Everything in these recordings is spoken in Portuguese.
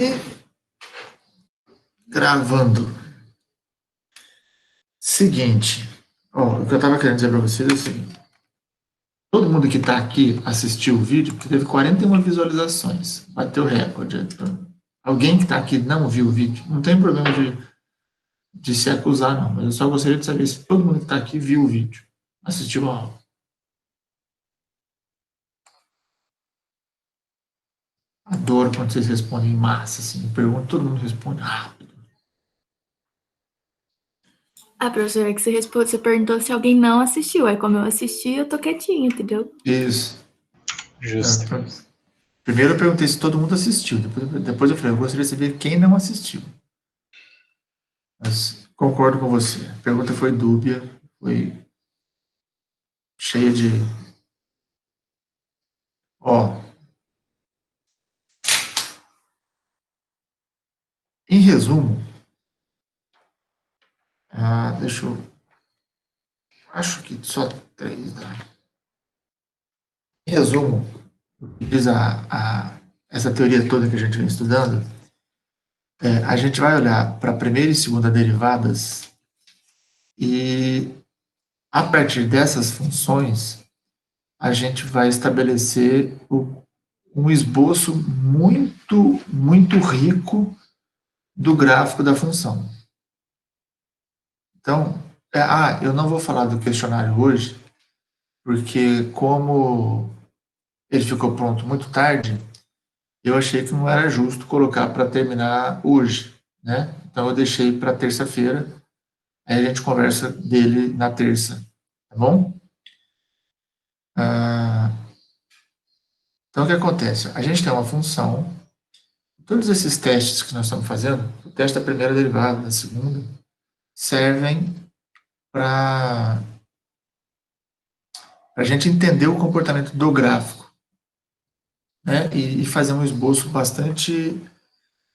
E gravando. Seguinte, ó, o que eu estava querendo dizer para vocês é o seguinte. Todo mundo que está aqui assistiu o vídeo, porque teve 41 visualizações. Bateu recorde. Alguém que está aqui não viu o vídeo, não tem problema de se acusar, não. Mas eu só gostaria de saber se todo mundo que está aqui viu o vídeo, assistiu a aula. Adoro quando vocês respondem em massa, assim. Eu pergunto, todo mundo responde rápido. Ah, professora, que você perguntou se alguém não assistiu. Aí, como eu assisti, eu tô quietinha, entendeu? Isso. Justo. Primeiro eu perguntei se todo mundo assistiu. Depois eu falei, eu gostaria de saber quem não assistiu. Mas concordo com você. A pergunta foi dúbia, foi cheia de. Ó, em resumo, deixa eu. Acho que só 3, né? Em resumo, diz essa teoria toda que a gente vem estudando, a gente vai olhar para a primeira e segunda derivadas e, a partir dessas funções, a gente vai estabelecer um esboço muito rico do gráfico da função. Então, eu não vou falar do questionário hoje, porque como ele ficou pronto muito tarde, eu achei que não era justo colocar para terminar hoje, né? Então eu deixei para terça-feira, aí a gente conversa dele na terça, tá bom? Então o que acontece? A gente tem uma função, todos esses testes que nós estamos fazendo, o teste da primeira derivada, da segunda, servem para a gente entender o comportamento do gráfico, né? E fazer um esboço bastante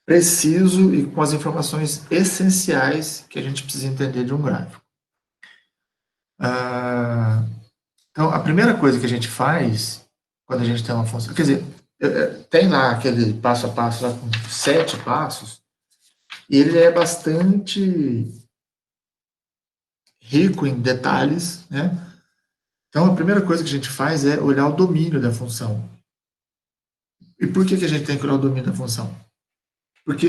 preciso e com as informações essenciais que a gente precisa entender de um gráfico. Então, a primeira coisa que a gente faz quando a gente tem uma função, quer dizer, tem lá aquele passo a passo lá com 7 passos, e ele é bastante rico em detalhes, né? Então, a primeira coisa que a gente faz é olhar o domínio da função. E por que a gente tem que olhar o domínio da função? Porque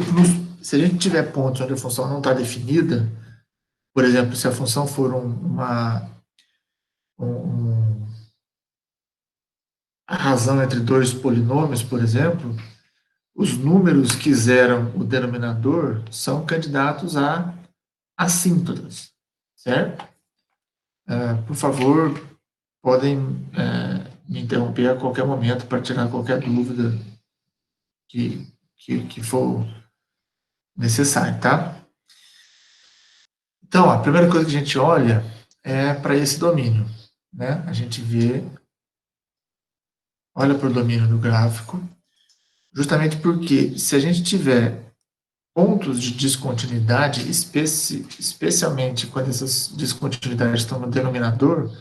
se a gente tiver pontos onde a função não está definida, por exemplo, se a função for a razão entre dois polinômios, por exemplo, os números que zeram o denominador são candidatos a assíntotas, certo? Por favor, podem me interromper a qualquer momento para tirar qualquer dúvida que for necessário, tá? Então, a primeira coisa que a gente olha é para esse domínio, né? A gente olha para o domínio do gráfico, justamente porque se a gente tiver pontos de descontinuidade, especialmente quando essas descontinuidades estão no denominador,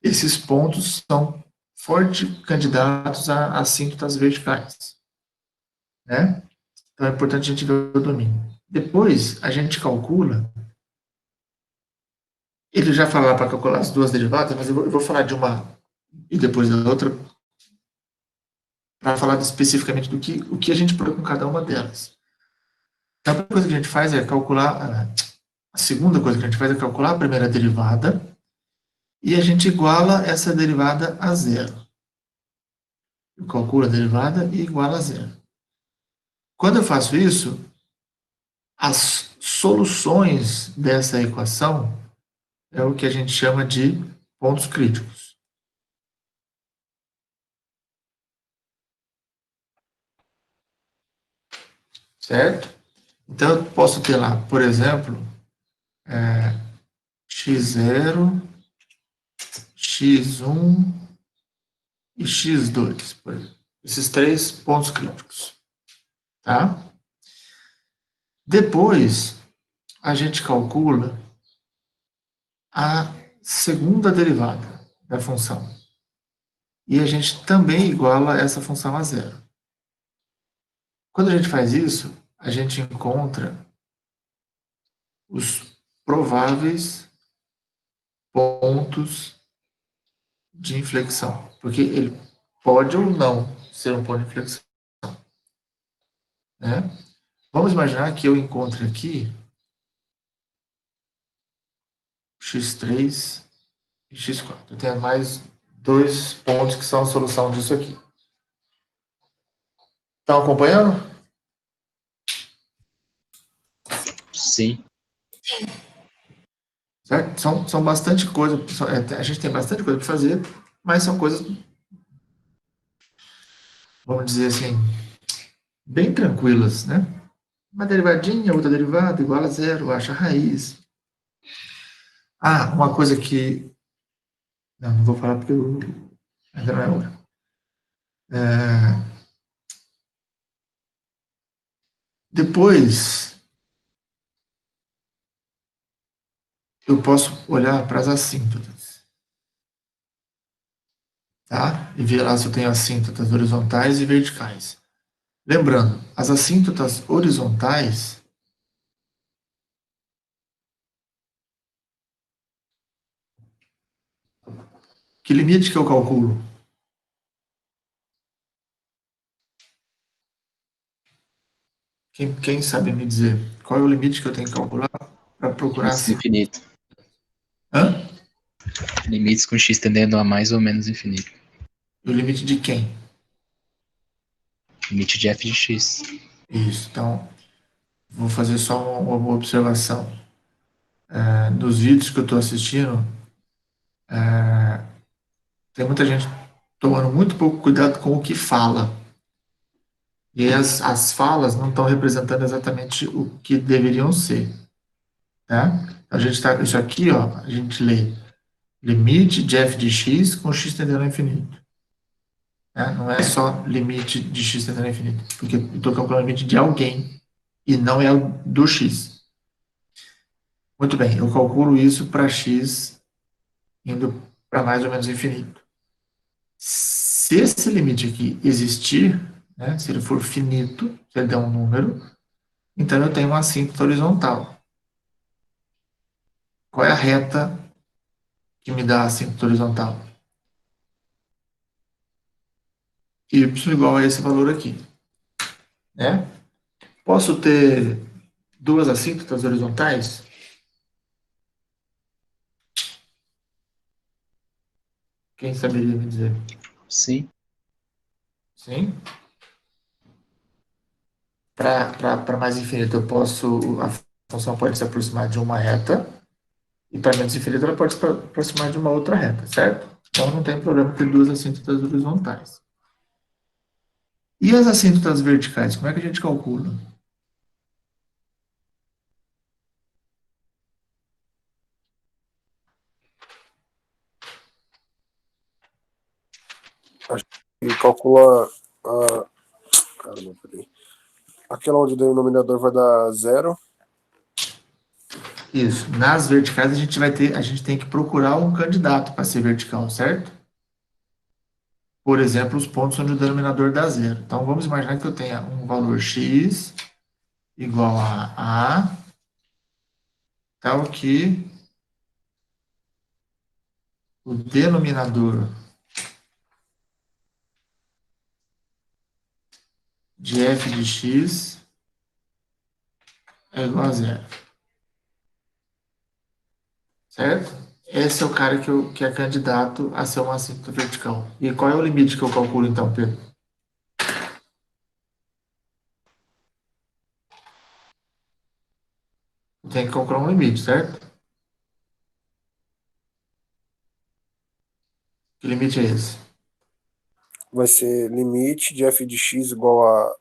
esses pontos são fortes candidatos a assíntotas verticais, né? Então é importante a gente ver o domínio. Depois, a gente calcula, ele já falou para calcular as duas derivadas, mas eu vou falar de uma e depois da outra, para falar especificamente o que a gente procura com cada uma delas. Então, a primeira coisa que a gente faz é calcular, a segunda coisa que a gente faz é calcular a primeira derivada, e a gente iguala essa derivada a zero. Eu calculo a derivada e igualo a zero. Quando eu faço isso, as soluções dessa equação é o que a gente chama de pontos críticos. Certo? Então, eu posso ter lá, por exemplo, x0, x1 e x2, por exemplo. Esses 3 pontos críticos. Tá? Depois, a gente calcula a segunda derivada da função. E a gente também iguala essa função a zero. Quando a gente faz isso, a gente encontra os prováveis pontos de inflexão, porque ele pode ou não ser um ponto de inflexão, né? Vamos imaginar que eu encontre aqui x3 e x4. Eu tenho mais dois pontos que são a solução disso aqui. Estão acompanhando? Sim. Certo? São bastante coisa. A gente tem bastante coisa para fazer, mas são coisas, vamos dizer assim, bem tranquilas, né? Uma derivadinha, outra derivada, igual a zero, acha a raiz. Ah, uma coisa que... Não vou falar porque ainda não é hora. Depois, eu posso olhar para as assíntotas, tá? E ver lá se eu tenho assíntotas horizontais e verticais. Lembrando, as assíntotas horizontais, que limite que eu calculo? Quem sabe me dizer qual é o limite que eu tenho que calcular para procurar Limites do assim? infinito. Hã? Limites com x tendendo a mais ou menos infinito. O limite de quem? Limite de f de x. Isso. Então, vou fazer só uma observação. Dos vídeos que eu estou assistindo, tem muita gente tomando muito pouco cuidado com o que fala. E aí as falas não estão representando exatamente o que deveriam ser. Tá? A gente tá, isso aqui, ó, a gente lê limite de f de x com x tendendo ao infinito. Né? Não é só limite de x tendendo ao infinito, porque eu estou calculando o limite de alguém e não é o do x. Muito bem, eu calculo isso para x indo para mais ou menos infinito. Se esse limite aqui existir, né, se ele for finito, se ele der um número, então eu tenho uma assíntota horizontal. Qual é a reta que me dá a assíntota horizontal? Y igual a esse valor aqui. Né? Posso ter duas assíntotas horizontais? Quem saberia me dizer? Sim. Sim? Para mais infinito, eu posso. A função pode se aproximar de uma reta, e para menos infinito, ela pode se aproximar de uma outra reta, certo? Então não tem problema ter duas assíntotas horizontais. E as assíntotas verticais, como é que a gente calcula? E calcula a. Caramba, peraí. Aquela onde o denominador vai dar zero. Isso. Nas verticais a gente tem que procurar um candidato para ser vertical, certo? Por exemplo, os pontos onde o denominador dá zero. Então vamos imaginar que eu tenha um valor x igual a tal que o denominador de f de x é igual a zero. Certo? Esse é o cara que é candidato a ser uma assíntota vertical. E qual é o limite que eu calculo então, Pedro? Tem que calcular um limite, certo? Que limite é esse? Vai ser limite de f de x igual a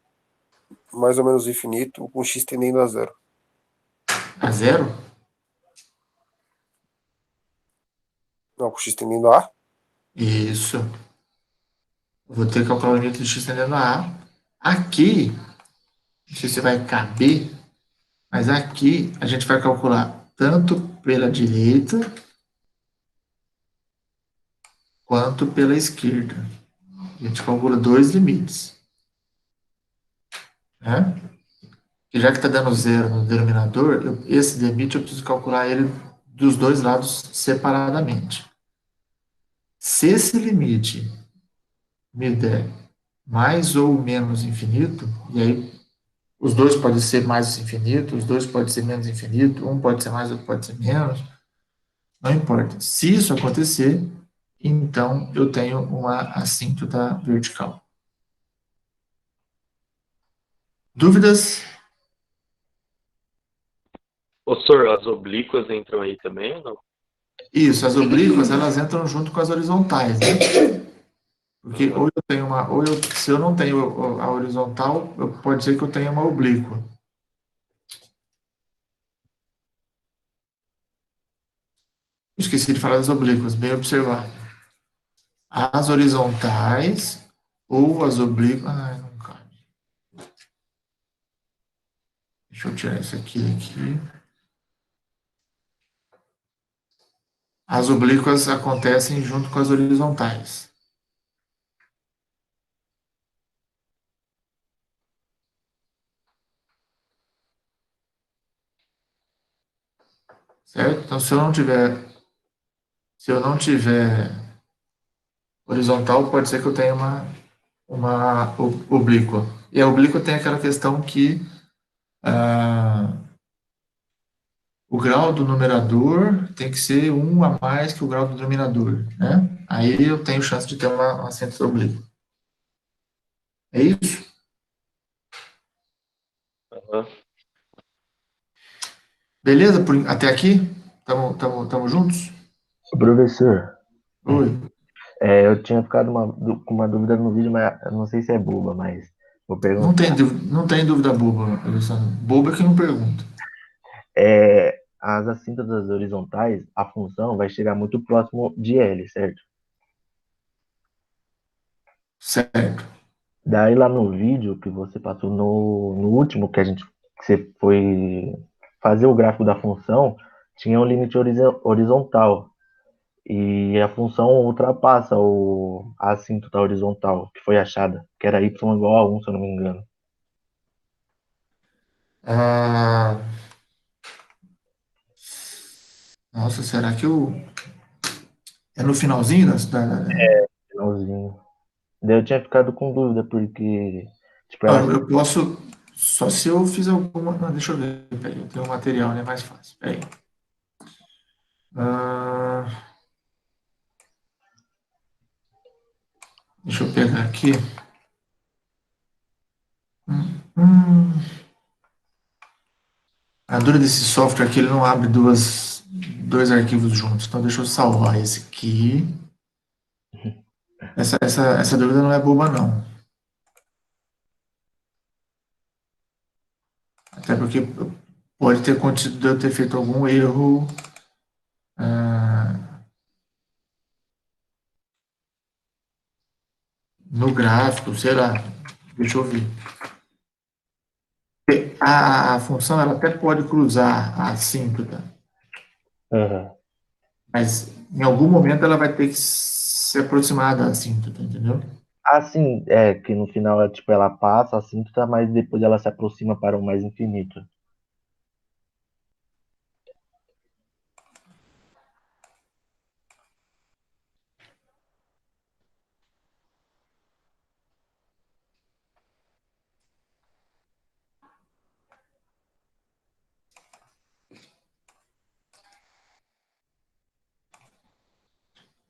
mais ou menos infinito, com x tendendo a zero. A zero? Não, com x tendendo a. Isso. Eu vou ter que calcular o limite de x tendendo a A. Aqui, não sei se vai caber, mas aqui a gente vai calcular tanto pela direita quanto pela esquerda. A gente calcula dois limites. né? E já que está dando zero no denominador, esse limite eu preciso calcular ele dos dois lados separadamente. Se esse limite me der mais ou menos infinito, e aí os dois podem ser mais infinito, os dois podem ser menos infinito, um pode ser mais, outro pode ser menos, não importa. Se isso acontecer, então eu tenho uma assíntota vertical. Dúvidas? Professor, as oblíquas entram aí também ou não? Isso, as oblíquas, elas entram junto com as horizontais, né? Porque ou eu tenho uma, se eu não tenho a horizontal, pode ser que eu tenha uma oblíqua. Esqueci de falar das oblíquas, bem observado. As horizontais ou as oblíquas. Ai, não cabe. Deixa eu tirar isso aqui. As oblíquas acontecem junto com as horizontais. Certo? Então, se eu não tiver horizontal, pode ser que eu tenha uma oblíqua. E a oblíqua tem aquela questão que o grau do numerador tem que ser 1 a mais que o grau do denominador, né? Aí eu tenho chance de ter uma síntese oblíqua. É isso? Aham. Beleza? Até aqui? Tamo juntos? Professor, Oi. eu tinha ficado com uma dúvida no vídeo, mas eu não sei se é boba, mas vou perguntar. Não tem dúvida boba, Alessandro. Boba é quem não pergunta. As assíntotas horizontais, a função vai chegar muito próximo de L, certo? Certo. Daí lá no vídeo que você passou no último que você foi fazer o gráfico da função, tinha um limite horizontal. E a função ultrapassa a assíntota horizontal que foi achada, que era y igual a 1, se eu não me engano. Ah, nossa, será que eu... É no finalzinho Finalzinho. Daí eu tinha ficado com dúvida, porque, tipo, ela. Não, eu posso... Só se eu fiz alguma... Não, deixa eu ver. Peraí, eu tenho um material, né? Mais fácil. Peraí. Ah, deixa eu pegar aqui. Hum. A dura desse software aqui, ele não abre dois arquivos juntos. Então, deixa eu salvar esse aqui. Essa dúvida não é boba, não. Até porque pode ter acontecido de eu ter feito algum erro no gráfico, sei lá. Deixa eu ver. A função ela até pode cruzar a assíntota, Aham. mas em algum momento ela vai ter que se aproximar da assíntota, entendeu? Assim, que no final tipo, ela passa a assíntota, mas depois ela se aproxima para o mais infinito.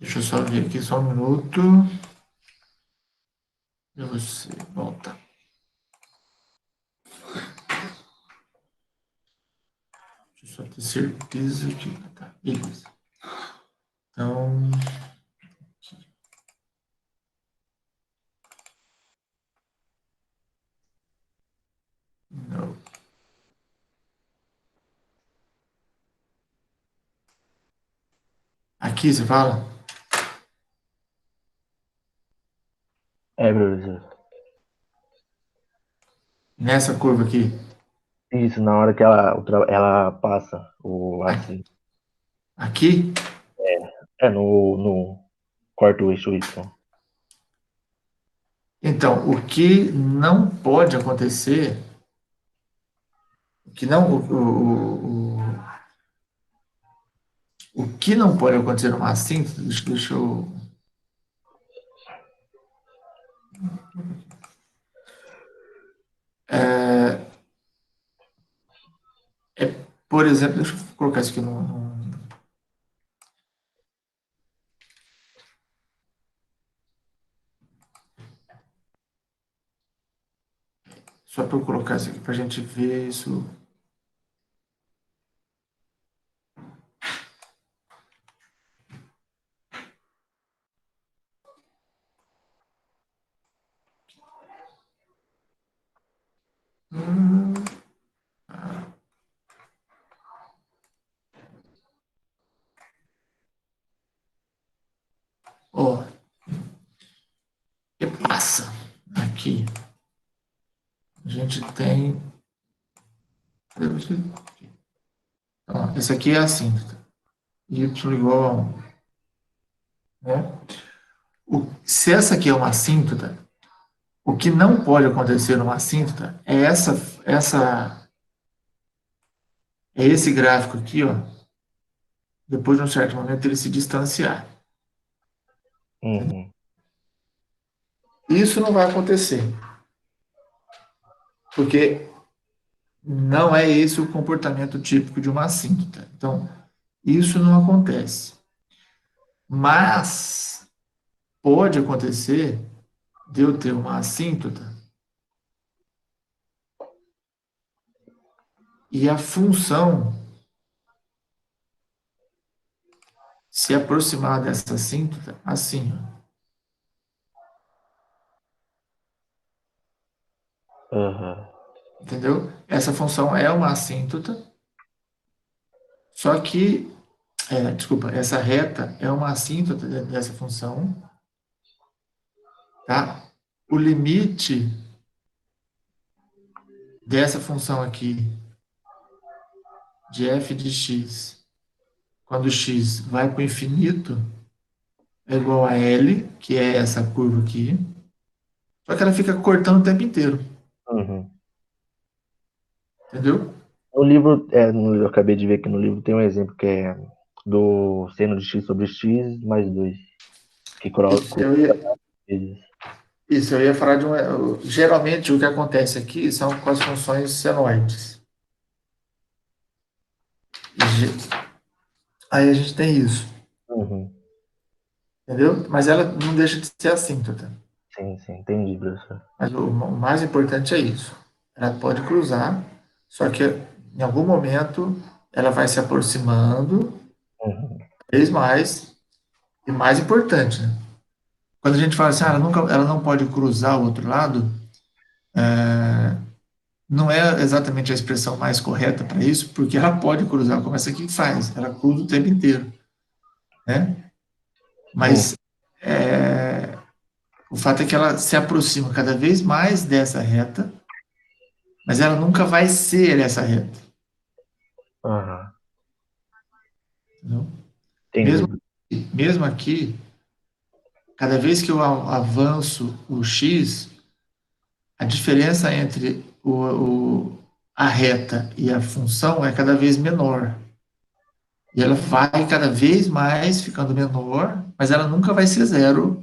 Deixa eu só ver aqui só um minuto. E você volta. Deixa eu só ter certeza que. Tá, beleza. Então. Não. Aqui você fala? Professor. Nessa curva aqui. Isso, na hora que ela passa o assim. Aqui? No quarto eixo Y. Então, o que não pode acontecer que não, o que não pode acontecer numa assíntota, deixa eu... É, por exemplo, deixa eu colocar isso aqui só para eu colocar isso aqui para a gente ver isso. Hum, ó, que passa aqui. A gente tem. Ó, esse aqui é a assíntota. Y igual a 1. Né? Se essa aqui é uma assíntota, o que não pode acontecer numa assíntota é é esse gráfico aqui, ó. Depois de um certo momento ele se distanciar. Uhum. Isso não vai acontecer, porque não é esse o comportamento típico de uma assíntota. Então, isso não acontece. Mas pode acontecer de eu ter uma assíntota e a função se aproximar dessa assíntota assim, ó. Aham. Entendeu? Essa função é uma assíntota, só que, desculpa, essa reta é uma assíntota dessa função, tá? O limite dessa função aqui de f de x, quando x vai para o infinito, é igual a L, que é essa curva aqui, só que ela fica cortando o tempo inteiro, Uhum. entendeu? No livro, eu acabei de ver que no livro tem um exemplo que é do seno de x sobre x mais 2, que Isso cruza eu ia, vezes. isso, eu ia falar de geralmente o que acontece aqui são com as funções senoides. Aí a gente tem isso, Uhum. entendeu? Mas ela não deixa de ser assíntota. Sim, sim, entendi, professor. Mas o mais importante é isso. Ela pode cruzar, só que em algum momento ela vai se aproximando, Uhum. cada vez mais, e mais importante, né? Quando a gente fala assim, ela não pode cruzar o outro lado, não é exatamente a expressão mais correta para isso, porque ela pode cruzar, como essa aqui faz, ela cruza o tempo inteiro, né? Uhum. Mas o fato é que ela se aproxima cada vez mais dessa reta, mas ela nunca vai ser essa reta, Aham. entendeu? Mesmo, Entendi. mesmo aqui, cada vez que eu avanço o x, a diferença entre a reta e a função é cada vez menor. E ela vai cada vez mais ficando menor, mas ela nunca vai ser zero,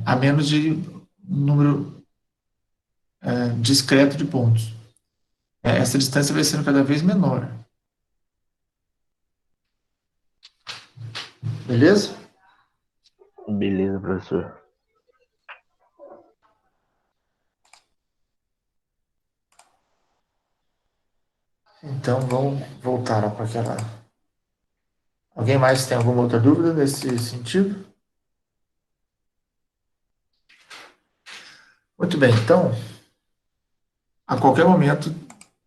a menos de um número discreto de pontos. Essa distância vai sendo cada vez menor. Beleza? Beleza, professor. Então vamos voltar para aquela. Alguém mais tem alguma outra dúvida nesse sentido? Muito bem, então, a qualquer momento,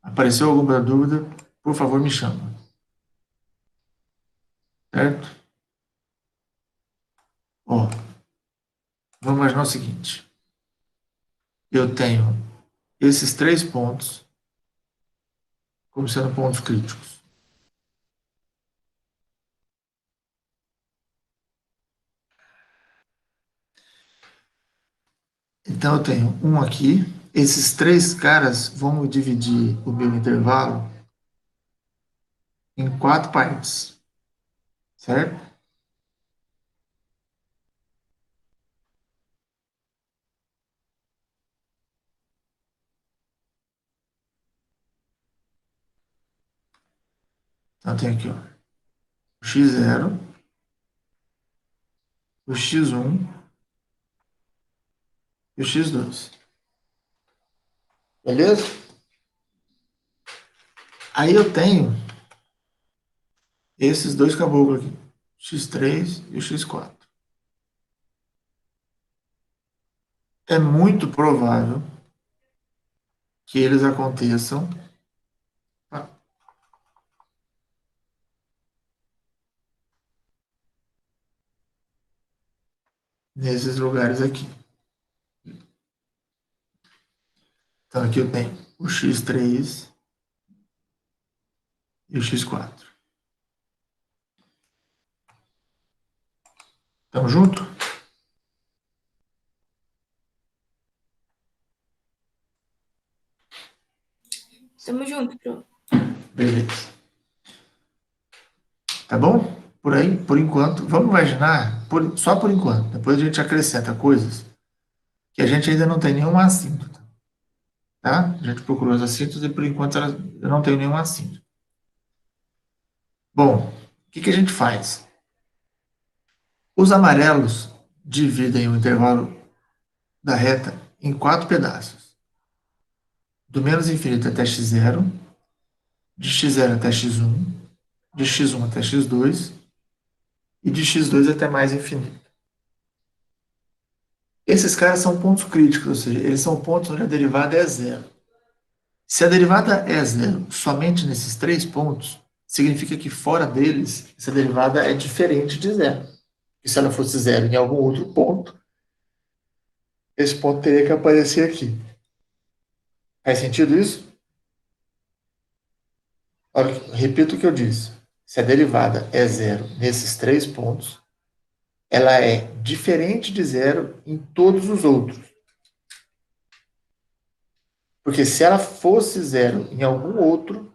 apareceu alguma dúvida, por favor me chama. Certo? Ó, vamos imaginar o seguinte. Eu tenho esses 3 pontos como sendo pontos críticos. Então eu tenho um aqui, esses três caras vão dividir o meu intervalo em 4 partes, certo? Então, tem aqui, ó, o x0, o x1 e o x2. Beleza? Aí eu tenho esses dois caboclos aqui, x3 e o x4. É muito provável que eles aconteçam nesses lugares aqui. Então, aqui eu tenho o x3 e o x4. Tamo junto? Tamo junto, Pro. Beleza. Tá bom? Por aí, por enquanto. Vamos imaginar, só por enquanto. Depois a gente acrescenta coisas que a gente ainda não tem nenhuma assíntota. Tá? A gente procurou as assíntotas e por enquanto eu não tenho nenhuma assíntota. Bom, o que a gente faz? Os amarelos dividem o intervalo da reta em 4 pedaços. Do menos infinito até x0, de x0 até x1, de x1 até x2 e de x2 até mais infinito. Esses caras são pontos críticos, ou seja, eles são pontos onde a derivada é zero. Se a derivada é zero somente nesses 3 pontos, significa que fora deles, essa derivada é diferente de zero. E se ela fosse zero em algum outro ponto, esse ponto teria que aparecer aqui. Faz sentido isso? Repito o que eu disse. Se a derivada é zero nesses 3 pontos, ela é diferente de zero em todos os outros. Porque se ela fosse zero em algum outro,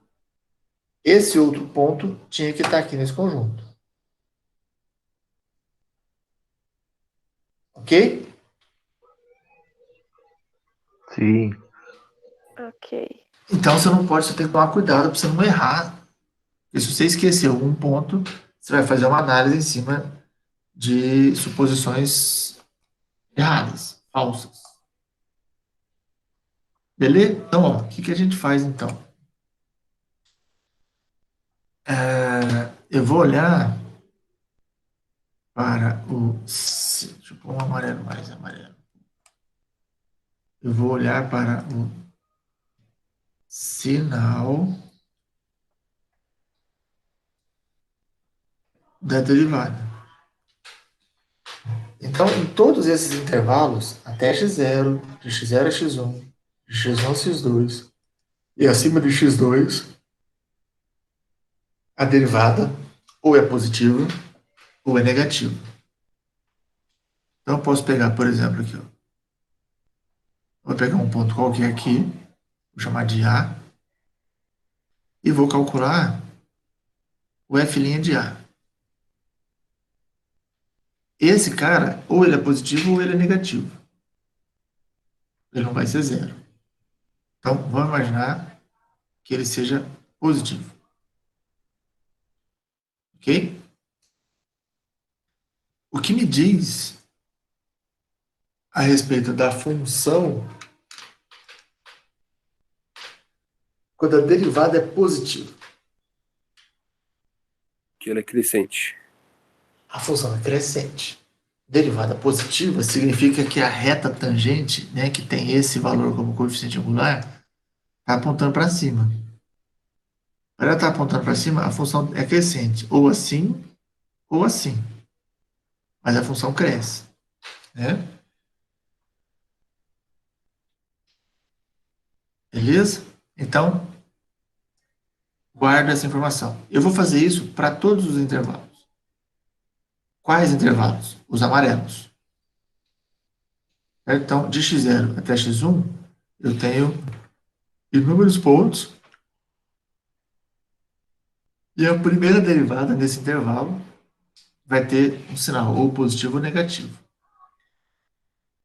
esse outro ponto tinha que estar aqui nesse conjunto. Ok? Sim. Ok. Então você tem que tomar cuidado para você não errar. Porque se você esqueceu algum ponto, você vai fazer uma análise em cima de suposições erradas, falsas. Beleza? Então, ó, o que a gente faz então? Eu vou olhar para o. Deixa eu pôr um amarelo mais amarelo. Eu vou olhar para o sinal da derivada. Então, em todos esses intervalos, até x0, de x0 a x1, de x1 a x2, e acima de x2, a derivada ou é positiva ou é negativa. Então, eu posso pegar, por exemplo, aqui, ó. Vou pegar um ponto qualquer aqui, vou chamar de A, e vou calcular o f' de A. Esse cara, ou ele é positivo ou ele é negativo. Ele não vai ser zero. Então, vamos imaginar que ele seja positivo. Ok? O que me diz a respeito da função quando a derivada é positiva? Que ele é crescente. A função é crescente. Derivada positiva significa que a reta tangente, né, que tem esse valor como coeficiente angular, está apontando para cima. Para ela estar apontando para cima, a função é crescente, ou assim, ou assim. Mas a função cresce, né? Beleza? Então, guarda essa informação. Eu vou fazer isso para todos os intervalos. Quais intervalos? Os amarelos. Certo? Então, de x0 até x1, eu tenho inúmeros pontos e a primeira derivada nesse intervalo vai ter um sinal ou positivo ou negativo.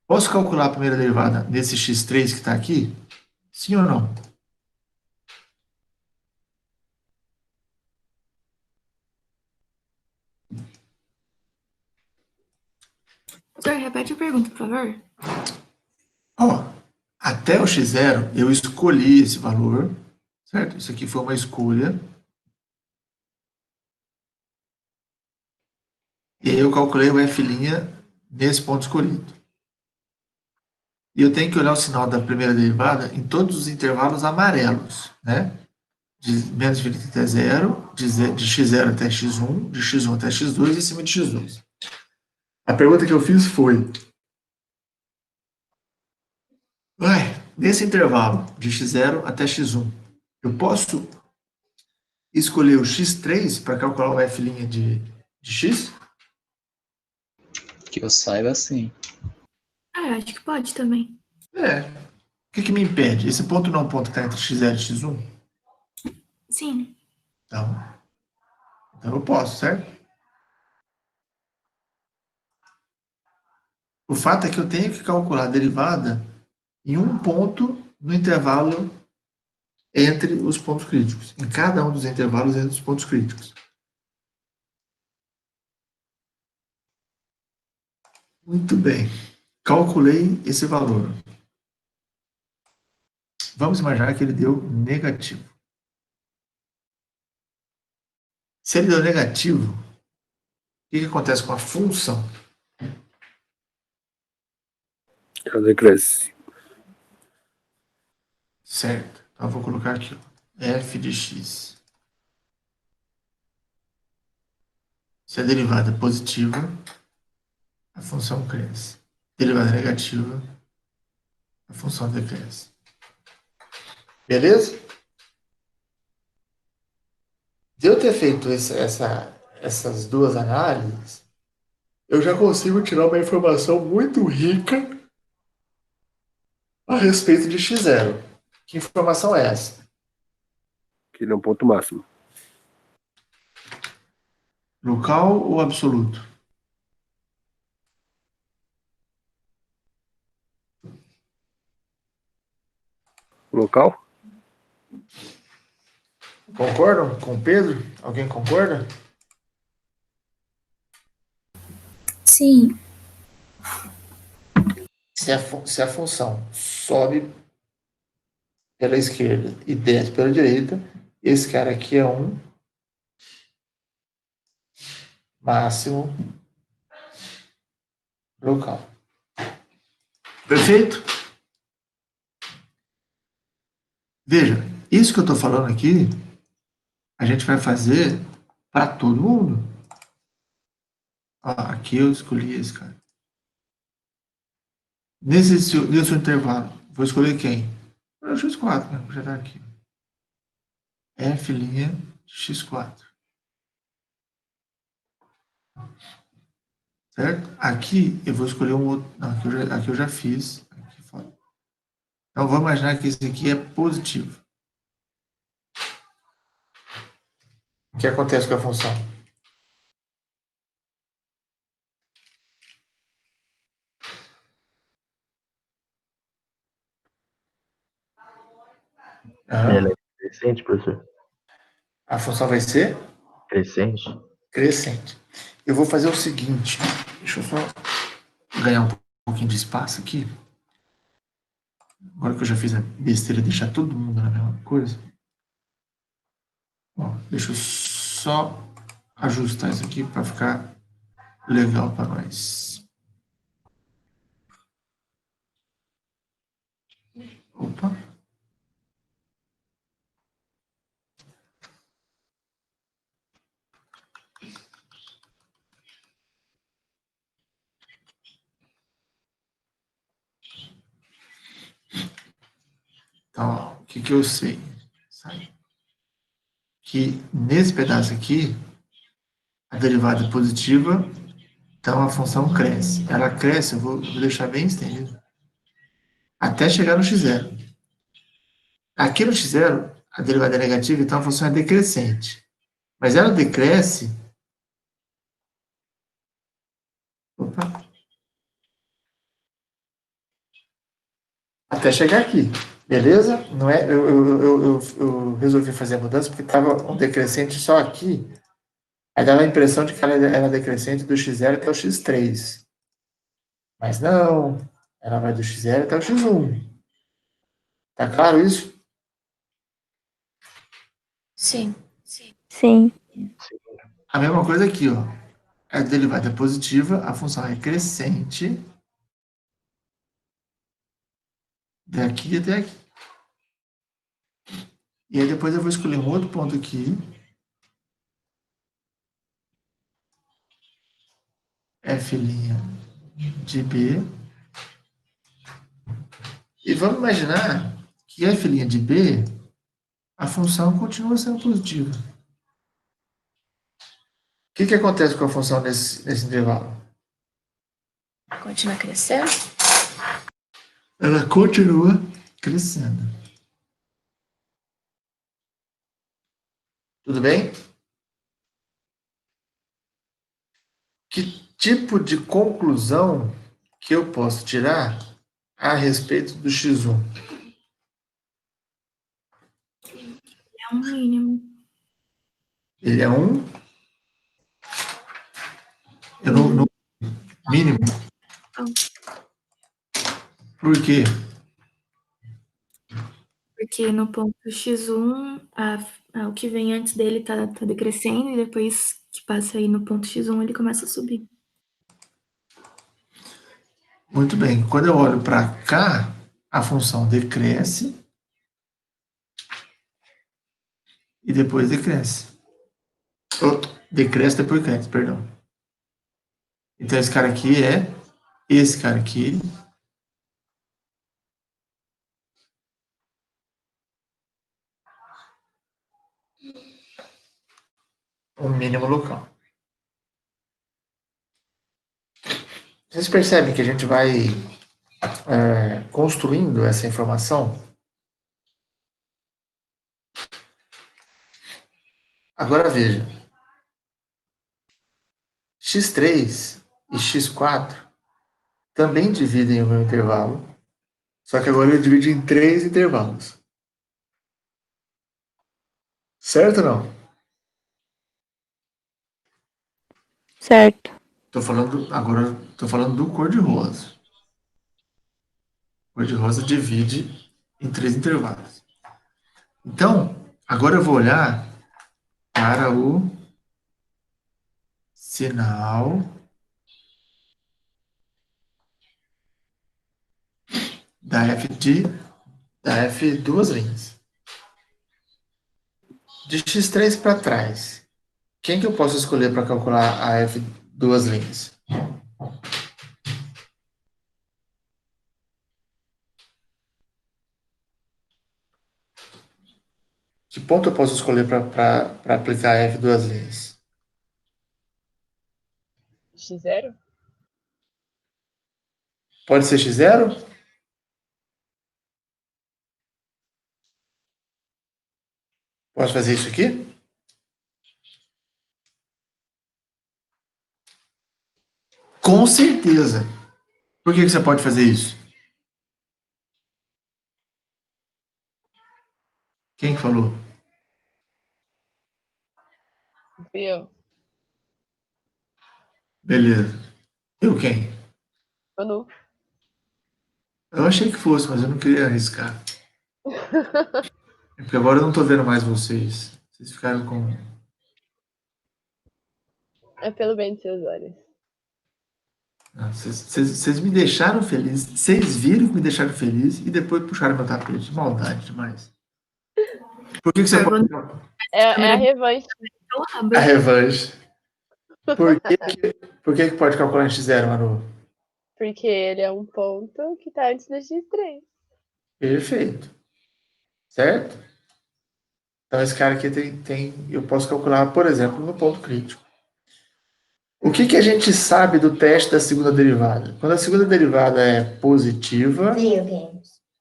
Posso calcular a primeira derivada nesse x3 que está aqui? Sim ou não? Professor, repete a pergunta, por favor. Ó, até o x0 eu escolhi esse valor, certo? Isso aqui foi uma escolha. E aí eu calculei o f' nesse ponto escolhido. E eu tenho que olhar o sinal da primeira derivada em todos os intervalos amarelos, né? De menos infinito até zero, de x0 até x1, de x1 até x2 e acima de x2. A pergunta que eu fiz foi: nesse intervalo de x0 até x1, eu posso escolher o x3 para calcular o f' de x? Que eu saiba, sim. Ah, eu acho que pode também. O que me impede? Esse ponto não é um ponto que está entre x0 e x1? Sim. Então eu posso, certo? O fato é que eu tenho que calcular a derivada em um ponto no intervalo entre os pontos críticos. Em cada um dos intervalos entre os pontos críticos. Muito bem. Calculei esse valor. Vamos imaginar que ele deu negativo. Se ele deu negativo, o que acontece com a função? Ela decresce. Certo. Então eu vou colocar aqui, f de x. Se a derivada é positiva, a função cresce. Derivada negativa, a função decresce. Beleza? De eu ter feito essas duas análises, eu já consigo tirar uma informação muito rica a respeito de x0. Que informação é essa? Que ele é um ponto máximo. Local ou absoluto? Local? Concordam com o Pedro? Alguém concorda? Sim. Se a função sobe pela esquerda e desce pela direita, esse cara aqui é um máximo local. Perfeito? Veja, isso que eu estou falando aqui, a gente vai fazer para todo mundo. Aqui eu escolhi esse cara. Nesse intervalo, vou escolher quem? O x4, né? Já está aqui. F' x4. Certo? Aqui eu vou escolher um outro. Não, aqui eu já fiz. Aqui fora. Então vamos imaginar que esse aqui é positivo. O que acontece com a função? Ela é crescente, professor? A função vai ser Crescente? crescente. Eu vou fazer o seguinte. Deixa eu só ganhar um pouquinho de espaço aqui. Agora que eu já fiz a besteira de deixar todo mundo na mesma coisa. Bom, deixa eu só ajustar isso aqui para ficar legal para nós. Opa. Então, o que eu sei? Que nesse pedaço aqui, a derivada é positiva, então a função cresce. Ela cresce, eu vou deixar bem estendido, até chegar no x0. Aqui no x0, a derivada é negativa, então a função é decrescente. Mas ela decresce... Opa. Até chegar aqui. Beleza? Não é, eu resolvi fazer a mudança porque estava um decrescente só aqui. Aí dava a impressão de que ela era decrescente do x0 até o x3. Mas não. Ela vai do x0 até o x1. Tá claro isso? Sim. Sim. A mesma coisa aqui, ó. A derivada é positiva, a função é crescente daqui até aqui. E aí depois eu vou escolher um outro ponto aqui. F' de B. E vamos imaginar que F' de B, a função continua sendo positiva. O que acontece com a função nesse intervalo? Continua crescendo? Ela continua crescendo. Tudo bem? Que tipo de conclusão que eu posso tirar a respeito do x1? É um mínimo. Ele é um... Eu não mínimo. Por quê? Porque no ponto x1, o que vem antes dele tá decrescendo, e depois que passa aí no ponto x1, ele começa a subir. Muito bem. Quando eu olho para cá, a função decresce e depois decresce. Decresce, depois cresce, perdão. Então, esse cara aqui é esse cara aqui. Um mínimo local. Vocês percebem que a gente vai construindo essa informação? Agora veja. x3 e x4 também dividem o meu intervalo, só que agora eu divido em 3 intervalos. Certo ou não? Certo. Agora estou falando do cor-de-rosa. Cor-de-rosa divide em 3 intervalos. Então, agora eu vou olhar para o sinal da F duas linhas. De x3 para trás, quem que eu posso escolher para calcular a F duas linhas? Que ponto eu posso escolher para aplicar a F duas linhas? X0? Pode ser x0? Posso fazer isso aqui? Com certeza. Por que você pode fazer isso? Quem que falou? Fui eu. Beleza. Eu quem? Manu. Eu achei que fosse, mas eu não queria arriscar. É porque agora eu não estou vendo mais vocês. Vocês ficaram com... É pelo bem dos seus olhos. Vocês me deixaram feliz. Vocês viram que me deixaram feliz e depois puxaram meu tapete. Maldade demais. Por que você pode... É a revanche. A revanche. Por que pode calcular em x0, Manu? Porque ele é um ponto que tá antes do X3. Perfeito. Certo? Então, esse cara aqui eu posso calcular, por exemplo, no ponto crítico. O que a gente sabe do teste da segunda derivada? Quando a segunda derivada é positiva,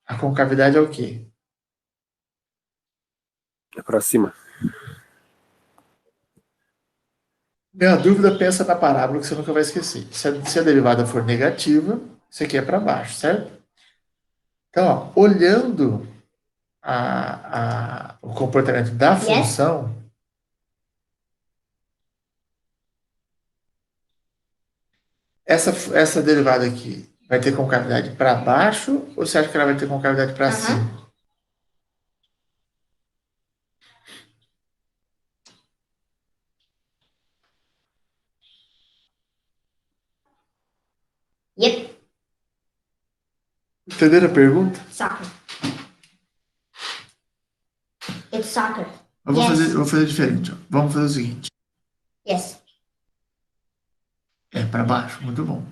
a concavidade é o quê? É para cima. Minha dúvida, pensa na parábola que você nunca vai esquecer. Se a derivada for negativa, isso aqui é para baixo, certo? Então, ó, olhando o comportamento da função, essa derivada aqui vai ter concavidade para baixo ou você acha que ela vai ter concavidade para cima? Yep. Entenderam a pergunta? Soccer. It's soccer. Eu vou fazer diferente. Ó. Vamos fazer o seguinte. Yes. É para baixo, muito bom.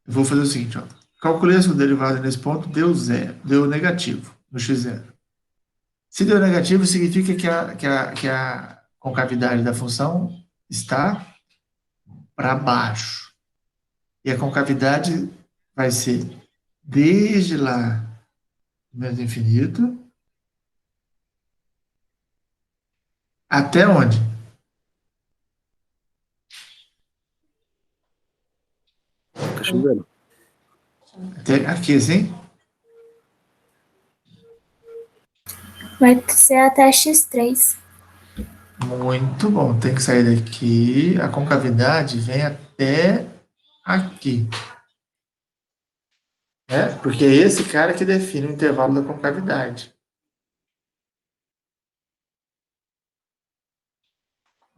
Eu vou fazer o seguinte, ó. Calculei a sua derivada nesse ponto, deu negativo no x0. Se deu negativo, significa que a concavidade da função está para baixo. E a concavidade vai ser desde lá, menos infinito, até onde? Tá x0. Até aqui, assim? Vai ser até x3. Muito bom. Tem que sair daqui. A concavidade vem até aqui. Né? Porque é esse cara que define o intervalo da concavidade.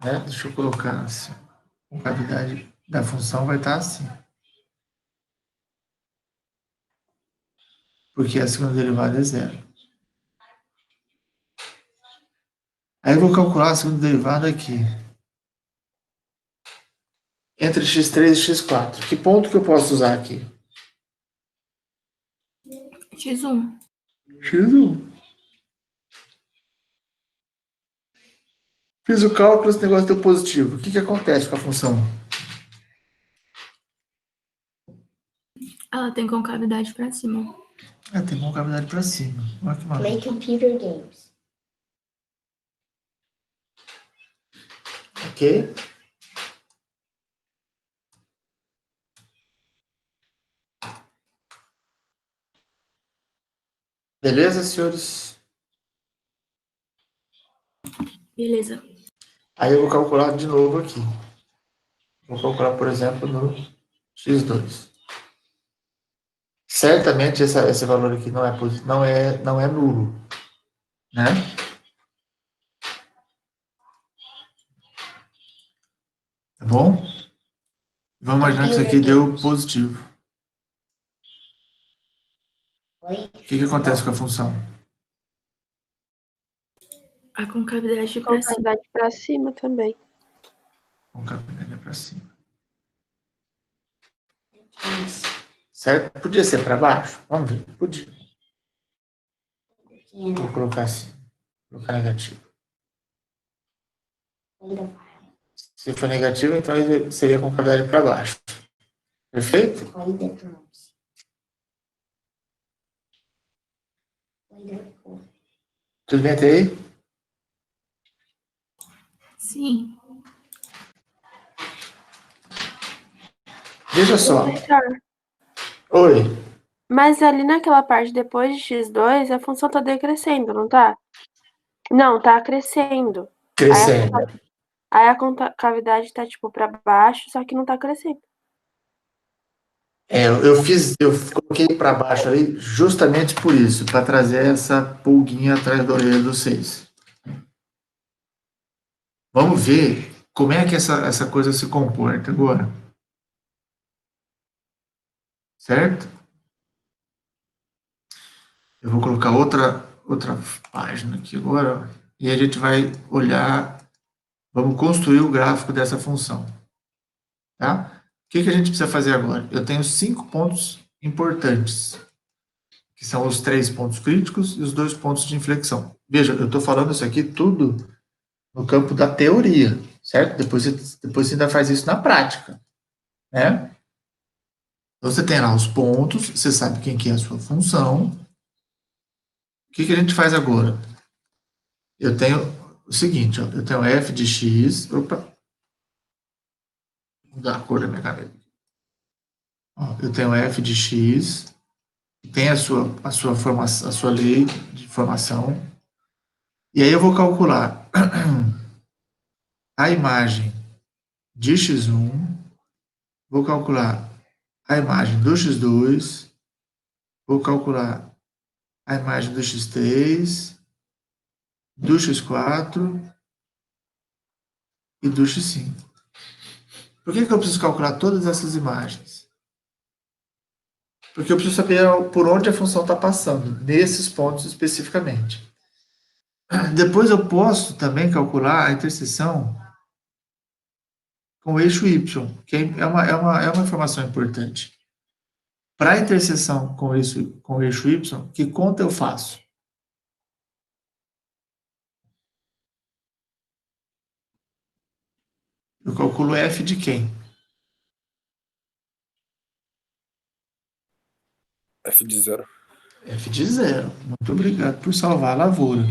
Né? Deixa eu colocar assim. A concavidade da função vai estar assim. Porque a segunda derivada é zero. Aí eu vou calcular a segunda derivada aqui. Entre x3 e x4. Que ponto que eu posso usar aqui? x1. x1. Fiz o cálculo, esse negócio deu positivo. O que acontece com a função? Ela tem concavidade para cima. Tem concavidade para cima. Olha que Play maravilha. computer games. Ok? Beleza, senhores? Beleza. Aí eu vou calcular de novo aqui. Vou calcular, por exemplo, no x2. Certamente esse valor aqui não é nulo, né? Tá bom? Vamos imaginar que isso aqui deu positivo. O que acontece com a função? A concavidade para cima. Concavidade pra cima também. Concavidade é para cima. Certo? Podia ser para baixo? Vamos ver. Podia. Vou colocar assim. Vou colocar negativo. Se for negativo, então seria concavidade para baixo. Perfeito? Tudo bem até aí? Sim. Veja só. Professor, Oi. mas ali naquela parte depois de x2, a função tá decrescendo, não tá? Não, tá crescendo. Crescendo. Aí a concavidade tá, tipo, pra baixo, só que não tá crescendo. Eu coloquei para baixo ali justamente por isso, para trazer essa pulguinha atrás da orelha dos 6. Vamos ver como é que essa coisa se comporta agora. Certo? Eu vou colocar outra página aqui agora, e a gente vai olhar, vamos construir o gráfico dessa função. Tá? O que a gente precisa fazer agora? Eu tenho 5 pontos importantes, que são os 3 pontos críticos e os 2 pontos de inflexão. Veja, eu estou falando isso aqui tudo no campo da teoria, certo? Depois você ainda faz isso na prática, né? Então, você tem lá os pontos, você sabe quem que é a sua função. O que a gente faz agora? Eu tenho o seguinte, ó, eu tenho f de x, opa, vou mudar a cor da minha caneta. Ó, eu tenho f de x, que tem a sua lei de formação, e aí eu vou calcular a imagem de x1, vou calcular a imagem do x2, vou calcular a imagem do x3, do x4 e do x5. Por que eu preciso calcular todas essas imagens? Porque eu preciso saber por onde a função está passando, nesses pontos especificamente. Depois eu posso também calcular a interseção com o eixo y, que é uma informação importante. Para a interseção com o eixo y, que conta eu faço? Eu calculo f de quem? F de 0. F de 0. Muito obrigado por salvar a lavoura.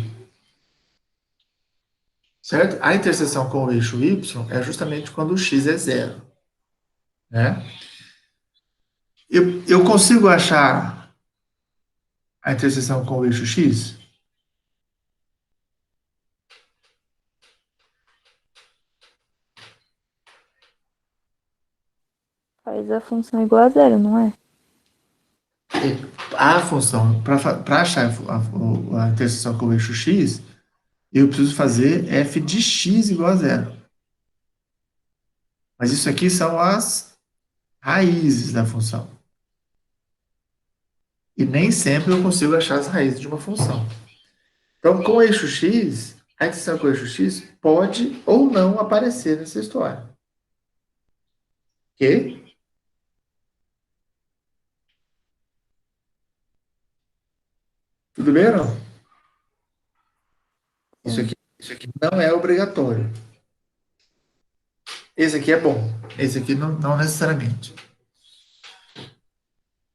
Certo? A interseção com o eixo y é justamente quando o x é 0. Né? Eu consigo achar a interseção com o eixo x? Faz a função igual a zero, não é? A função, para achar a interseção com o eixo x, eu preciso fazer f de x igual a 0. Mas isso aqui são as raízes da função. E nem sempre eu consigo achar as raízes de uma função. Então, com o eixo x, a interseção com o eixo x pode ou não aparecer nessa história. Ok? Tudo bem ou não? Isso aqui não é obrigatório. Esse aqui é bom. Esse aqui não necessariamente.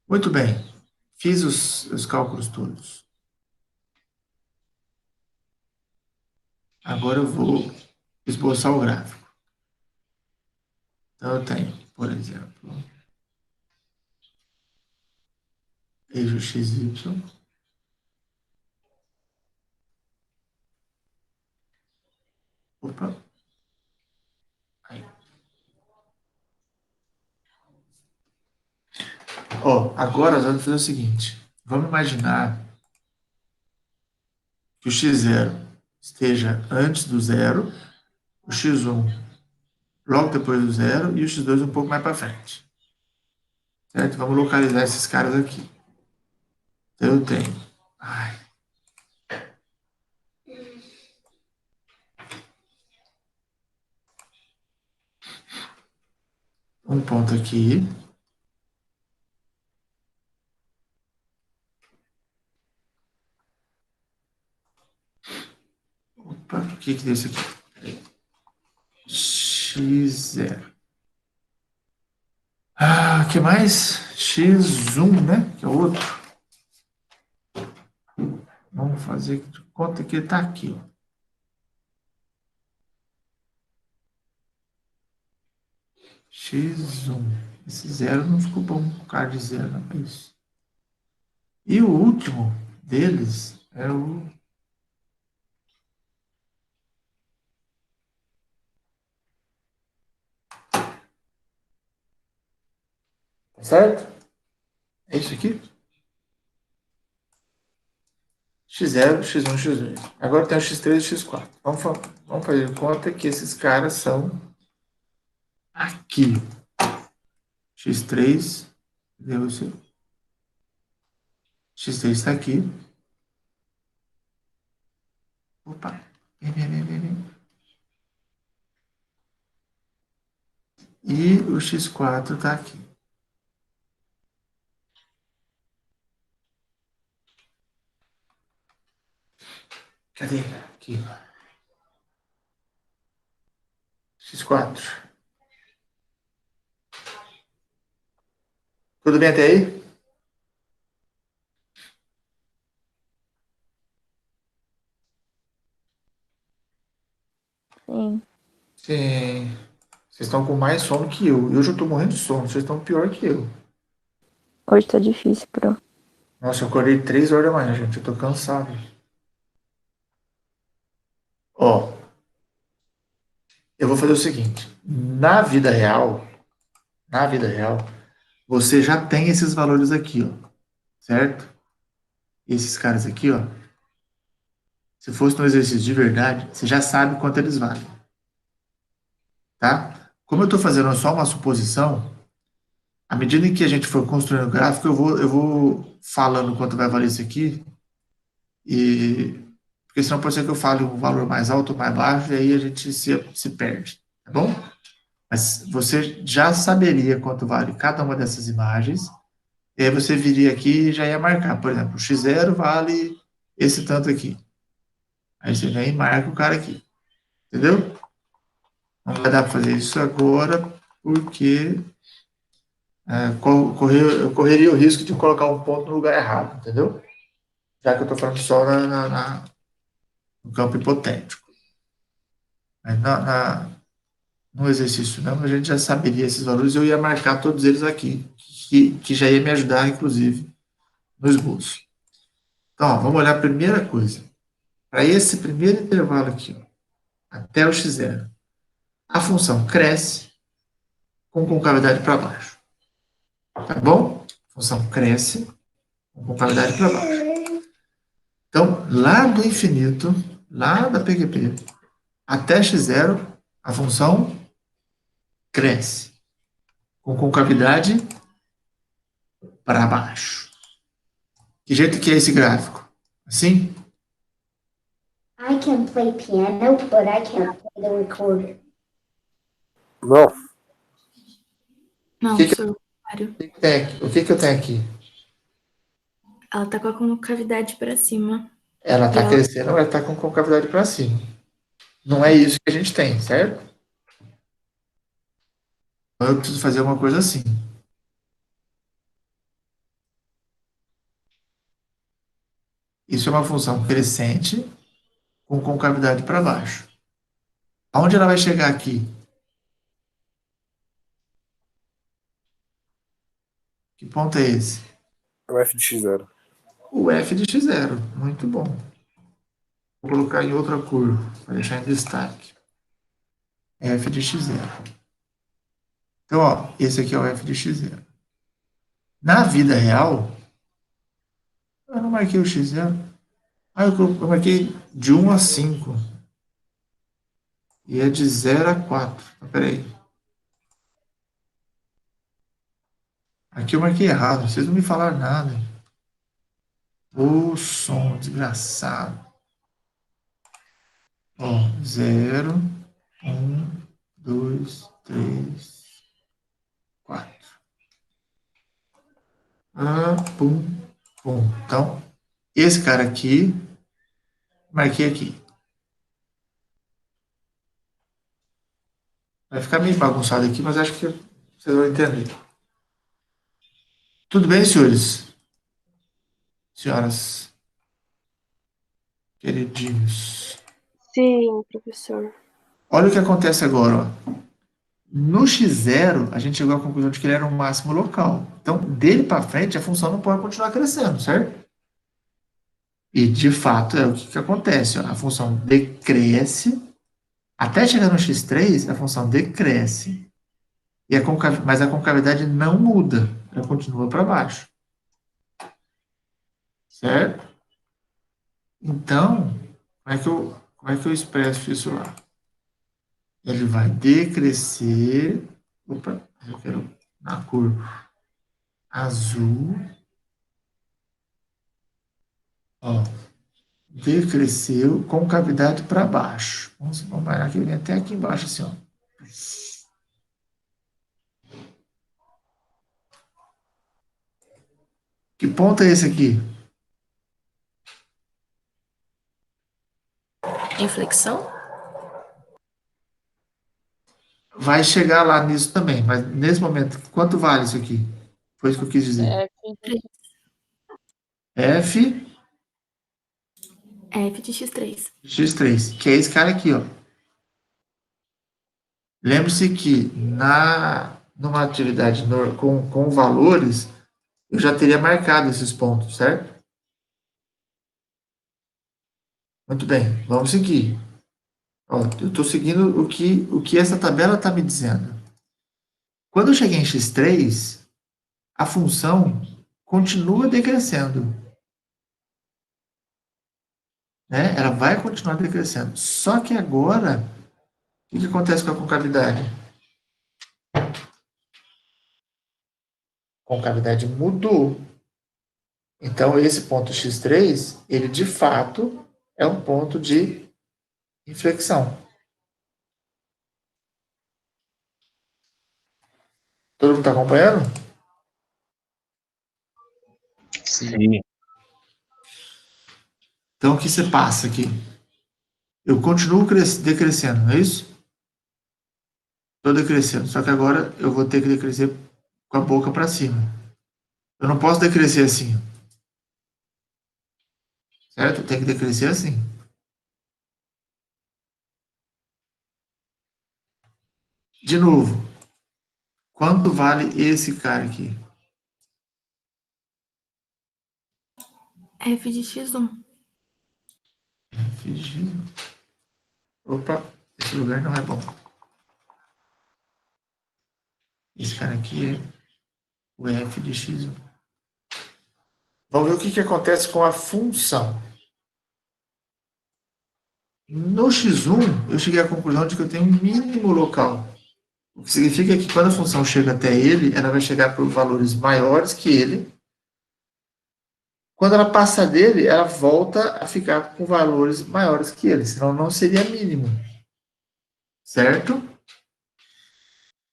Muito bem. Fiz os cálculos todos. Agora eu vou esboçar o gráfico. Então, eu tenho, por exemplo, eixo XY. Opa. Aí. Ó, agora nós vamos fazer o seguinte. Vamos imaginar que o x0 esteja antes do zero, o x1 logo depois do zero e o x2 um pouco mais para frente. Certo? Vamos localizar esses caras aqui. Então, eu tenho. Um ponto aqui. Opa, o que deu isso aqui? X0. O que mais? X1, né? Que é o outro. Vamos fazer de conta que ele está aqui. Ó. X1. Esse zero não ficou bom com cara de zero, não é isso. E o último deles é o... Certo? É isso aqui? X0, X1, X2. Agora tem o X3 e o X4. Vamos fazer de conta que esses caras são aqui. X3, deu isso. X3 está aqui. Opa. Vem. E o X4 está aqui. Cadê? Aqui. X4. Tudo bem até aí? Sim. Sim. Vocês estão com mais sono que eu. Eu já tô morrendo de sono. Vocês estão pior que eu. Hoje tá difícil, pro. Nossa, eu acordei 3 horas da manhã, gente. Eu tô cansado. Ó, eu vou fazer o seguinte. Na vida real, você já tem esses valores aqui, ó. Certo? Esses caras aqui, ó. Se fosse no exercício de verdade, você já sabe quanto eles valem. Tá? Como eu tô fazendo só uma suposição, à medida em que a gente for construindo o gráfico, eu vou falando quanto vai valer isso aqui. E porque senão pode ser que eu fale um valor mais alto ou mais baixo, e aí a gente se perde, tá bom? Mas você já saberia quanto vale cada uma dessas imagens, e aí você viria aqui e já ia marcar. Por exemplo, o x0 vale esse tanto aqui. Aí você vem e marca o cara aqui, entendeu? Não vai dar para fazer isso agora, porque eu correria o risco de colocar um ponto no lugar errado, entendeu? Já que eu estou falando só no campo hipotético. Mas no exercício mesmo, a gente já saberia esses valores, eu ia marcar todos eles aqui, que já ia me ajudar, inclusive, no esboço. Então, ó, vamos olhar a primeira coisa. Para esse primeiro intervalo aqui, ó, até o x0, a função cresce com concavidade para baixo. Tá bom? A função cresce com concavidade para baixo. Então, lá do infinito, lá da PQP, até x0, a função cresce com concavidade para baixo. Que jeito que é esse gráfico? Assim? I can play piano, but I can't play the recorder. Não, Não, Que que- sou o contrário. O que eu tenho aqui? Ela tá com a concavidade para cima. Ela está E ela- crescendo, ela está com concavidade para cima. Não é isso que a gente tem, certo? Então eu preciso fazer uma coisa assim. Isso é uma função crescente com concavidade para baixo. Aonde ela vai chegar aqui? Que ponto é esse? é o f de x0. O f de x0. Muito bom. Vou colocar em outra cor, para deixar em destaque. F de x0. Então, ó, esse aqui é o f de x0. Na vida real, eu não marquei o x0. Eu marquei de 1 a 5. E é de 0 a 4. Peraí. Aqui eu marquei errado. Vocês não me falaram nada. O som desgraçado. Ó, 0, 1, 2, 3, 4. Pum, pum. Então, esse cara aqui, marquei aqui. Vai ficar meio bagunçado aqui, mas acho que vocês vão entender. Tudo bem, senhores? Senhoras, queridinhos. Sim, professor. Olha o que acontece agora, ó. No x0, a gente chegou à conclusão de que ele era um máximo local. Então, dele para frente, a função não pode continuar crescendo, certo? E, de fato, é o que acontece. Ó. A função decresce. Até chegar no x3, a função decresce. Mas a concavidade não muda. Ela continua para baixo. Certo? Então, como é que eu expresso isso lá? Ele vai decrescer. Opa, eu quero na cor azul. Ó, decresceu com cavidade para baixo. Vamos marcar que ele vem até aqui embaixo, assim, ó. Que ponto é esse aqui? Inflexão? Vai chegar lá nisso também, mas nesse momento, quanto vale isso aqui? Foi isso que eu quis dizer. F F de x3. x3, que é esse cara aqui, ó. Lembre-se que numa atividade com valores, eu já teria marcado esses pontos, certo? Muito bem, vamos seguir. Ó, eu estou seguindo o que essa tabela está me dizendo. Quando eu cheguei em x3, a função continua decrescendo. Né? Ela vai continuar decrescendo. Só que agora, o que acontece com a concavidade? A concavidade mudou. Então, esse ponto x3, ele de fato é um ponto de inflexão. Todo mundo está acompanhando? Sim. Então, o que você passa aqui? Eu continuo decrescendo, não é isso? Estou decrescendo, só que agora eu vou ter que decrescer com a boca para cima. Eu não posso decrescer assim. Certo? Eu tenho que decrescer assim. De novo, quanto vale esse cara aqui? F de x1. F de... Opa, esse lugar não é bom. Esse cara aqui é o F de x1. Vamos ver o que acontece com a função. No x1, eu cheguei à conclusão de que eu tenho um mínimo local. O que significa que quando a função chega até ele, ela vai chegar por valores maiores que ele. Quando ela passa dele, ela volta a ficar com valores maiores que ele, senão não seria mínimo. Certo?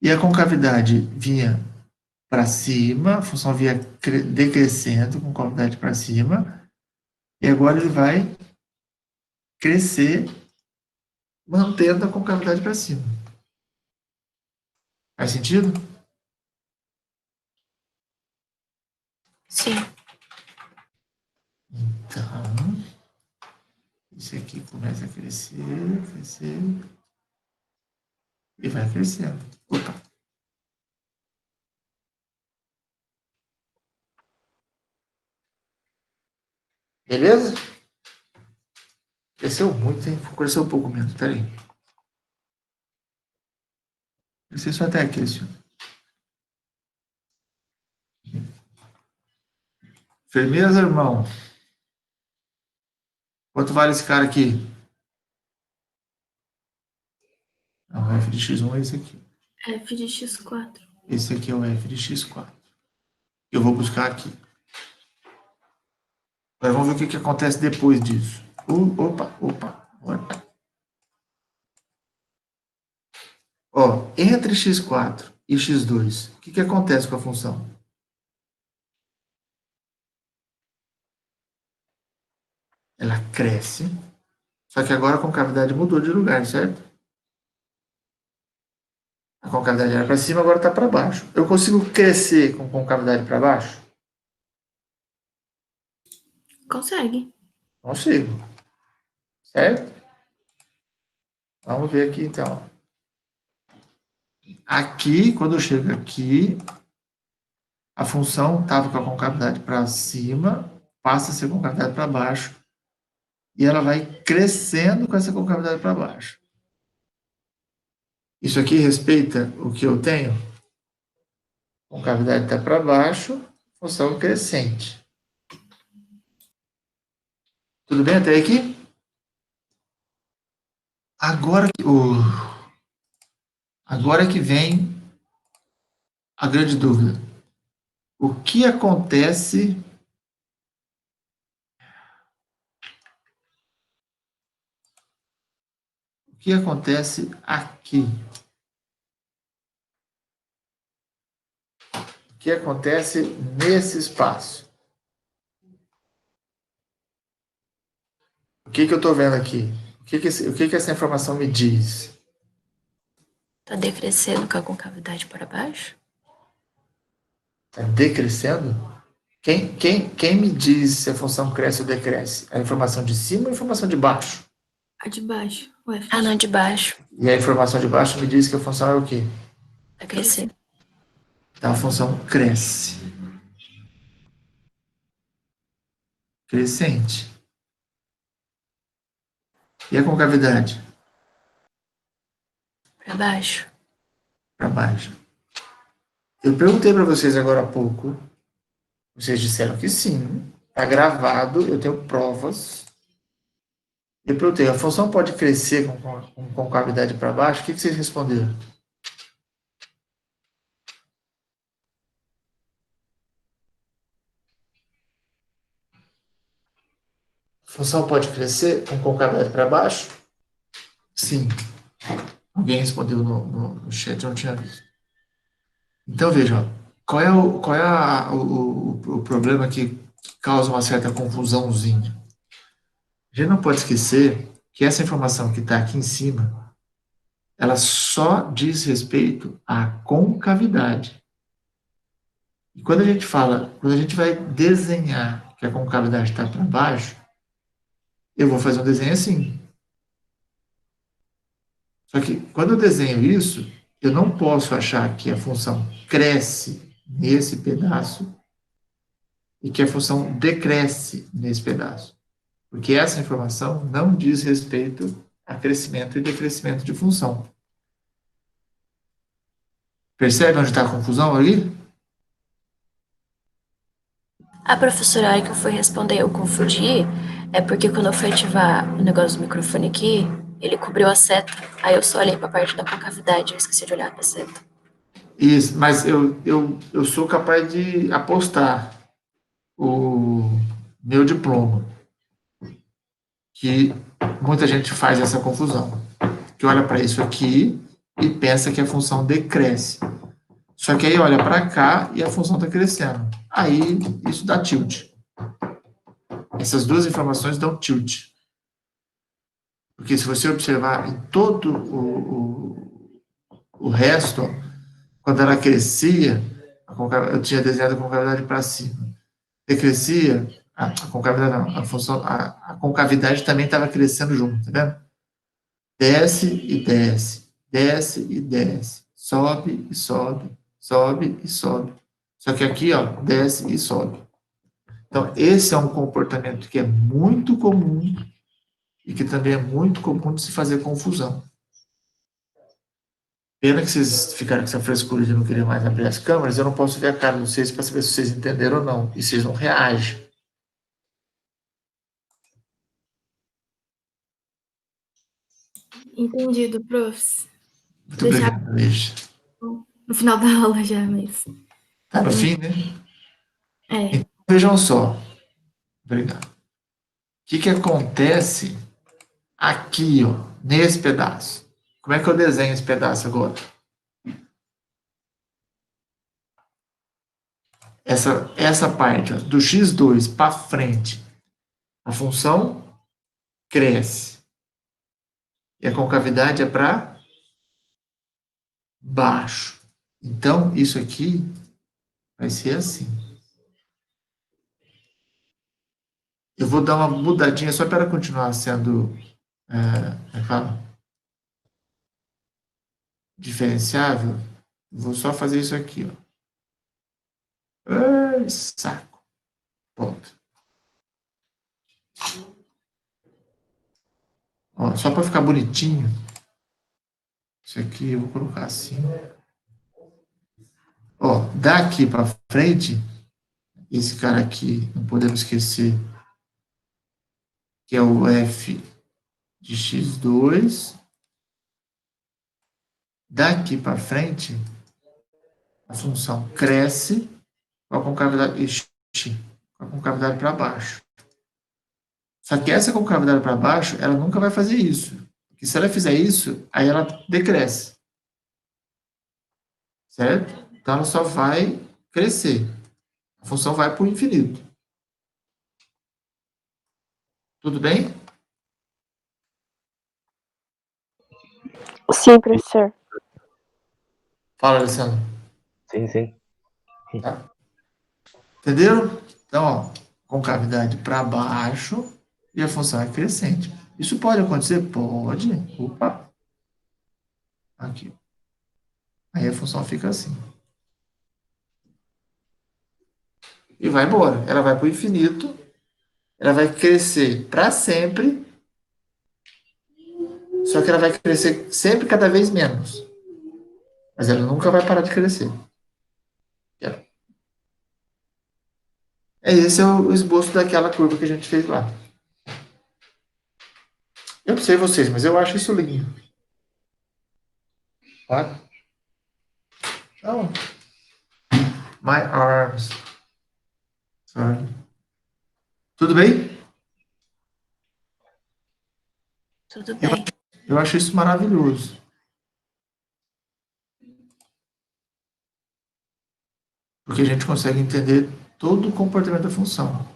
E a concavidade vinha para cima, a função vinha decrescendo com concavidade para cima, e agora ele vai crescer, mantendo a concavidade para cima. Faz sentido? Sim. Então, isso aqui começa a crescer, crescer, e vai crescendo. Opa. Beleza? Cresceu muito, hein? Cresceu um pouco menos, peraí. Cresceu só até aqui, senhor. Firmeza, irmão? Quanto vale esse cara aqui? Não, o F de x1 é esse aqui. F de x4. Esse aqui é o F de x4. Eu vou buscar aqui. Agora vamos ver o que acontece depois disso. Opa. Ó, entre x4 e x2, o que acontece com a função? Ela cresce, só que agora a concavidade mudou de lugar, certo? A concavidade era para cima, agora está para baixo. Eu consigo crescer com concavidade para baixo? Consegue. Consigo. Certo? Vamos ver aqui, então. Aqui, quando eu chego aqui, a função estava com a concavidade para cima, passa a ser concavidade para baixo, e ela vai crescendo com essa concavidade para baixo. Isso aqui respeita o que eu tenho? Concavidade está para baixo, função crescente. Tudo bem até aqui? Agora que vem a grande dúvida. O que acontece aqui? O que acontece nesse espaço? O que eu estou vendo aqui? O que essa informação me diz? Tá decrescendo com a concavidade para baixo? Está decrescendo? Quem me diz se a função cresce ou decresce? A informação de cima ou a informação de baixo? A de baixo, o F. Ah, não, de baixo. E a informação de baixo me diz que a função é o quê? Vai crescer. Então a função cresce. Crescente. E a concavidade? Pra baixo. Para baixo. Eu perguntei para vocês agora há pouco. Vocês disseram que sim. Está gravado, eu tenho provas. Eu perguntei, a função pode crescer com concavidade para baixo? O que vocês responderam? A função pode crescer com concavidade para baixo? Sim. Alguém respondeu no chat, eu não tinha visto. Então, veja, qual é o problema que causa uma certa confusãozinha? A gente não pode esquecer que essa informação que está aqui em cima, ela só diz respeito à concavidade. E quando a gente fala, quando a gente vai desenhar que a concavidade está para baixo, eu vou fazer um desenho assim. Só que quando eu desenho isso, eu não posso achar que a função cresce nesse pedaço e que a função decresce nesse pedaço. Porque essa informação não diz respeito a crescimento e decrescimento de função. Percebe onde está a confusão ali? A professora, a hora que eu fui responder, eu confundi. É porque quando eu fui ativar o negócio do microfone aqui, ele cobriu a seta. Aí eu só olhei pra parte da concavidade, eu esqueci de olhar pra seta. Isso, mas eu sou capaz de apostar o meu diploma que muita gente faz essa confusão. Que olha para isso aqui e pensa que a função decresce. Só que aí olha para cá e a função está crescendo. Aí isso dá tilt. Essas duas informações dão tilt. Porque se você observar em todo o resto, quando ela crescia, eu tinha desenhado a concavidade para cima. Decrescia, a concavidade não, a concavidade também estava crescendo junto, tá vendo? Desce e desce, desce e desce, sobe e sobe, sobe e sobe. Só que aqui, ó, desce e sobe. Então, esse é um comportamento que é muito comum e que também é muito comum de se fazer confusão. Pena que vocês ficaram com essa frescura de não querer mais abrir as câmeras, eu não posso ver a cara de vocês para saber se vocês entenderam ou não, e vocês não reagem. Entendido, profs. Muito Deixar obrigado, Lígia. no final da aula já, mas... Tá no fim, né? É, Então, vejam só. Obrigado. O que acontece aqui, ó, nesse pedaço? Como é que eu desenho esse pedaço agora? Essa parte, ó, do x2 para frente, a função cresce. E a concavidade é para baixo. Então, isso aqui vai ser assim. Eu vou dar uma mudadinha só para continuar sendo diferenciável. Vou só fazer isso aqui, ó. Ai, saco. Pronto. Ó, só para ficar bonitinho. Isso aqui eu vou colocar assim. Ó, daqui para frente, esse cara aqui, não podemos esquecer, que é o f de x2. Daqui para frente, a função cresce com a concavidade para baixo. Só que essa concavidade para baixo, ela nunca vai fazer isso. Porque se ela fizer isso, aí ela decresce. Certo? Então ela só vai crescer. A função vai para o infinito. Tudo bem? Sim, professor. Fala, Alessandro. Sim, sim. Tá. Entenderam? Então, ó, concavidade para baixo e a função é crescente. Isso pode acontecer? Pode. Opa. Aqui. Aí a função fica assim. E vai embora. Ela vai para o infinito. Ela vai crescer para sempre. Só que ela vai crescer sempre cada vez menos. Mas ela nunca vai parar de crescer. Esse é o esboço daquela curva que a gente fez lá. Eu não sei vocês, mas eu acho isso lindo. Claro. Então, my arms. Sorry. Tudo bem? Tudo bem. Eu acho isso maravilhoso. Porque a gente consegue entender todo o comportamento da função.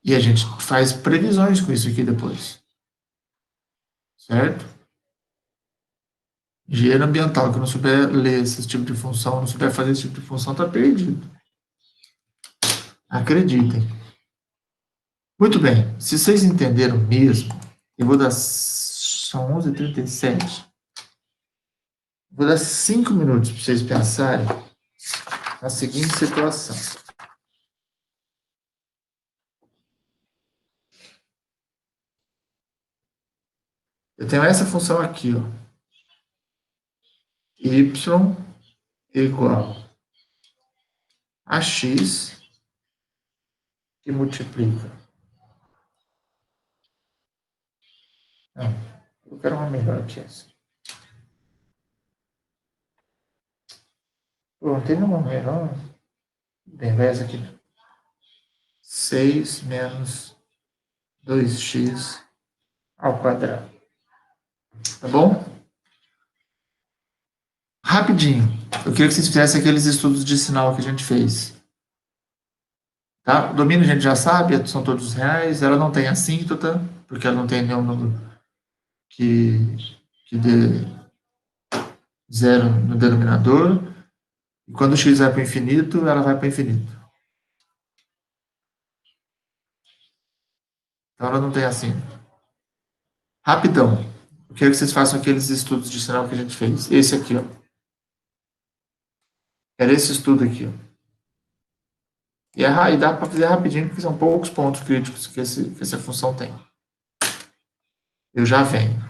E a gente faz previsões com isso aqui depois. Certo? Engenheiro ambiental que não souber ler esse tipo de função, não souber fazer esse tipo de função, está perdido. Acreditem. Muito bem. Se vocês entenderam mesmo, eu vou dar... São 11h37. Vou dar 5 minutos para vocês pensarem na seguinte situação. Eu tenho essa função aqui, ó. Y igual a x que multiplica. Não, eu quero uma melhor que essa. Pô, não tem nenhuma melhor. Bem, vai essa aqui. 6 menos 2x ao quadrado. Tá bom? Rapidinho. Eu queria que vocês fizessem aqueles estudos de sinal que a gente fez. Tá? O domínio a gente já sabe, são todos reais. Ela não tem assíntota, porque ela não tem nenhum número que dê zero no denominador. E quando o x vai para o infinito, ela vai para o infinito. Então ela não tem assíntota. Rapidão. Eu quero que vocês façam aqueles estudos de sinal que a gente fez. Esse aqui, ó. Era esse estudo aqui, ó. E dá para fazer rapidinho, porque são poucos pontos críticos que essa função tem. Eu já venho.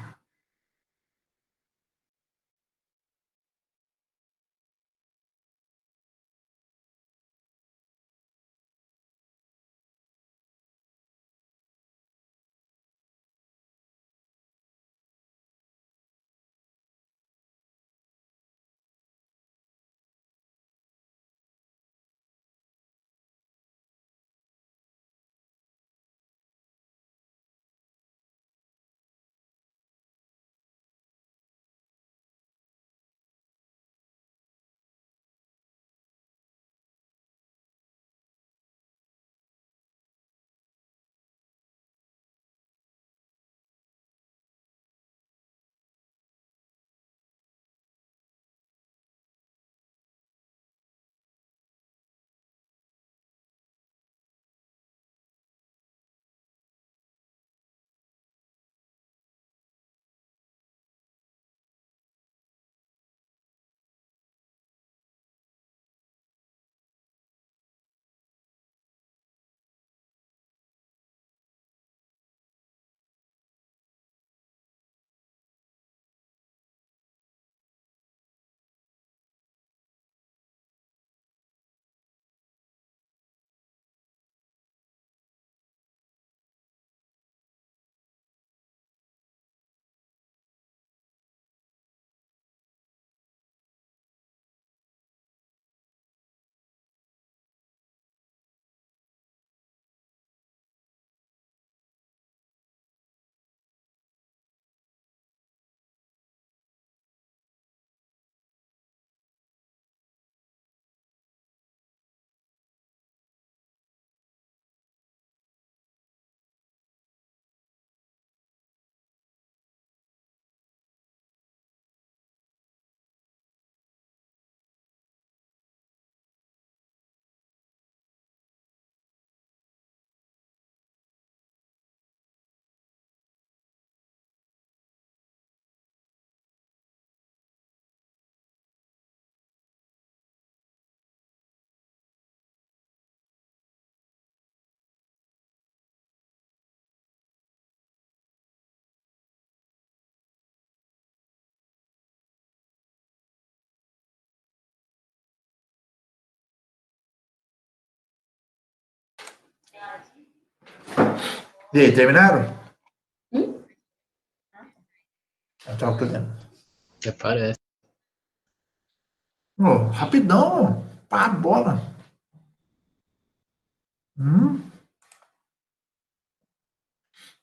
E aí, terminaram? Eu tava podendo. Já parece. Ô, rapidão, pá, bola.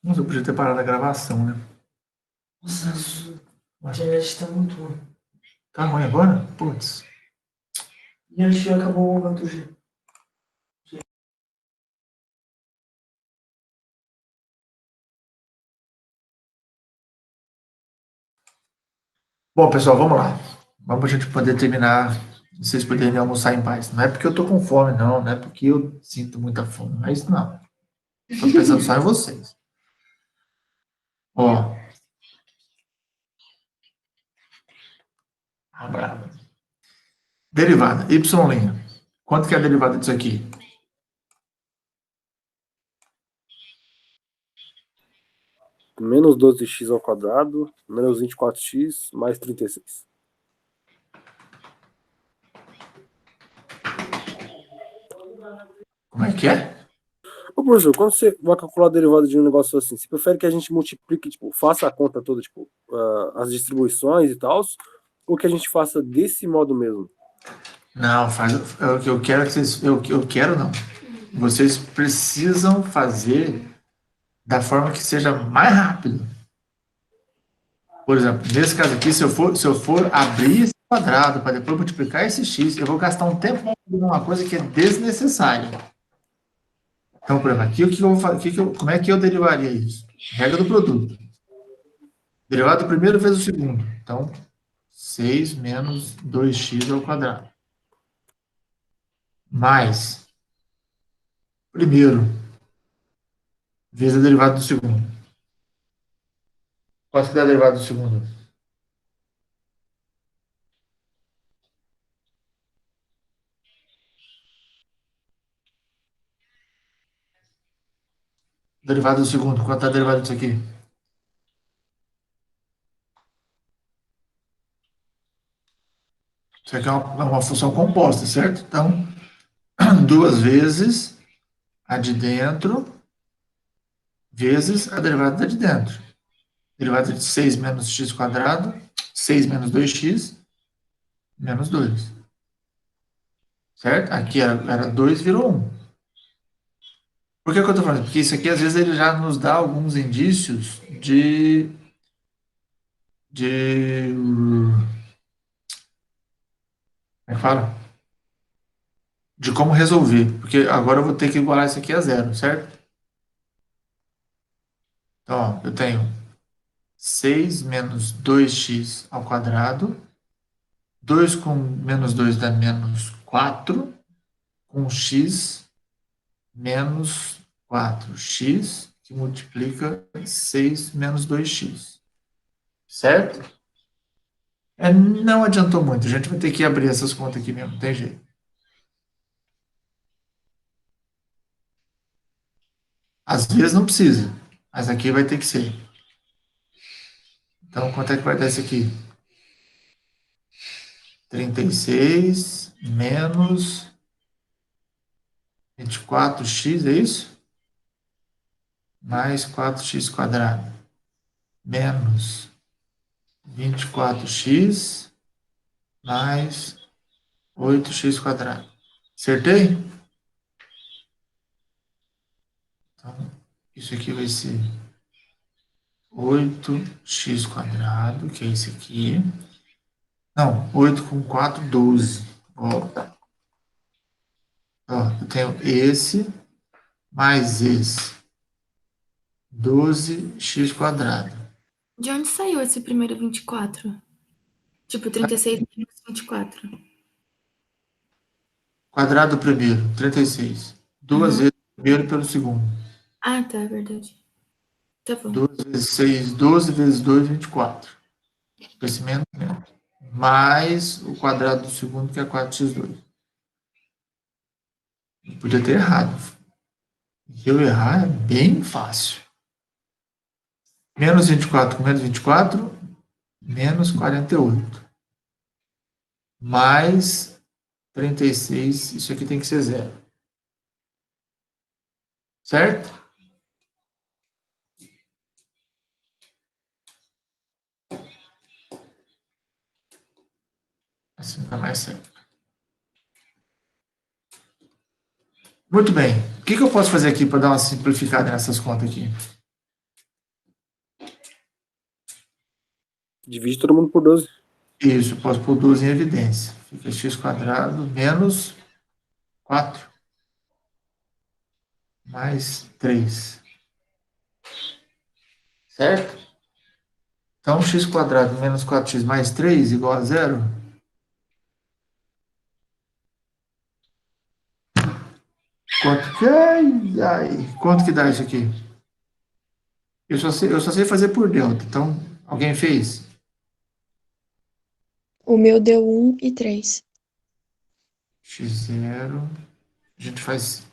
Nossa, eu podia ter parado a gravação, né? Nossa, a internet tá muito ruim. Tá ruim agora? Putz. E acho que acabou o 4G. Bom, pessoal, vamos lá. Vamos para a gente poder terminar, vocês poderem almoçar em paz. Não é porque eu tô com fome, não. Não é porque eu sinto muita fome. Não é isso, não. Tô pensando só em vocês. Ó. Brava. Derivada. Y'. Quanto que é a derivada disso aqui? Menos 12x ao quadrado, menos 24x, mais 36. Como é que é? Ô, professor, quando você vai calcular a derivada de um negócio assim, você prefere que a gente multiplique, tipo, faça a conta toda, tipo, as distribuições e tal, ou que a gente faça desse modo mesmo? Não, faz. Eu quero que vocês. Eu quero não. Vocês precisam fazer da forma que seja mais rápido. Por exemplo, nesse caso aqui, se eu for abrir esse quadrado para depois multiplicar esse x, eu vou gastar um tempo fazendo uma coisa que é desnecessária. Então, por exemplo, aqui o que eu vou fazer? Como é que eu derivaria isso? Regra do produto. Derivado do primeiro vezes o segundo. Então, 6 menos 2x ao quadrado. Mais primeiro vezes a derivada do segundo. Quanto que dá a derivada do segundo? Derivada do segundo. Quanto dá a derivada disso aqui? Isso aqui é uma função composta, certo? Então, 2 vezes a de dentro vezes a derivada da de dentro. Derivada de 6 menos x quadrado, 6 menos 2x, menos 2. Certo? Aqui era 2, virou 1. Por que eu estou falando? Porque isso aqui, às vezes, ele já nos dá alguns indícios como é que fala? De como resolver. Porque agora eu vou ter que igualar isso aqui a zero, certo? Então, ó, eu tenho 6 menos 2x ao quadrado. 2 com menos 2 dá menos 4. Com x menos 4x, que multiplica 6 menos 2x. Certo? Não adiantou muito. A gente vai ter que abrir essas contas aqui mesmo, não tem jeito. Às vezes não precisa, mas aqui vai ter que ser. Então, quanto é que vai dar isso aqui? 36 menos 24x, é isso? Mais 4x quadrado. Menos 24x mais 8x quadrado. Acertei? Então, isso aqui vai ser 8x quadrado, que é esse aqui. Não, 8 com 4, 12. Volta. Ó, eu tenho esse mais esse. 12x quadrado. De onde saiu esse primeiro 24? Tipo, 36 menos 24. Quadrado do primeiro, 36. Duas vezes o primeiro pelo segundo. Ah, tá, é verdade. Tá bom. 12 vezes 6, 12 vezes 2, 24. Crescimento mais o quadrado do segundo, que é 4x2. Eu podia ter errado. Se eu errar, é bem fácil. Menos 24 com menos 24, menos 48. Mais 36, isso aqui tem que ser zero. Certo? Assim fica mais certo. Muito bem. O que eu posso fazer aqui para dar uma simplificada nessas contas aqui? Divide todo mundo por 12. Isso, posso pôr 12 em evidência. Fica x quadrado menos 4 mais 3. Certo? Então, x quadrado menos 4x mais 3 igual a zero. Quanto que... quanto que dá isso aqui? Eu só sei fazer por delta. Então, alguém fez? O meu deu 1 e 3. x0. A gente faz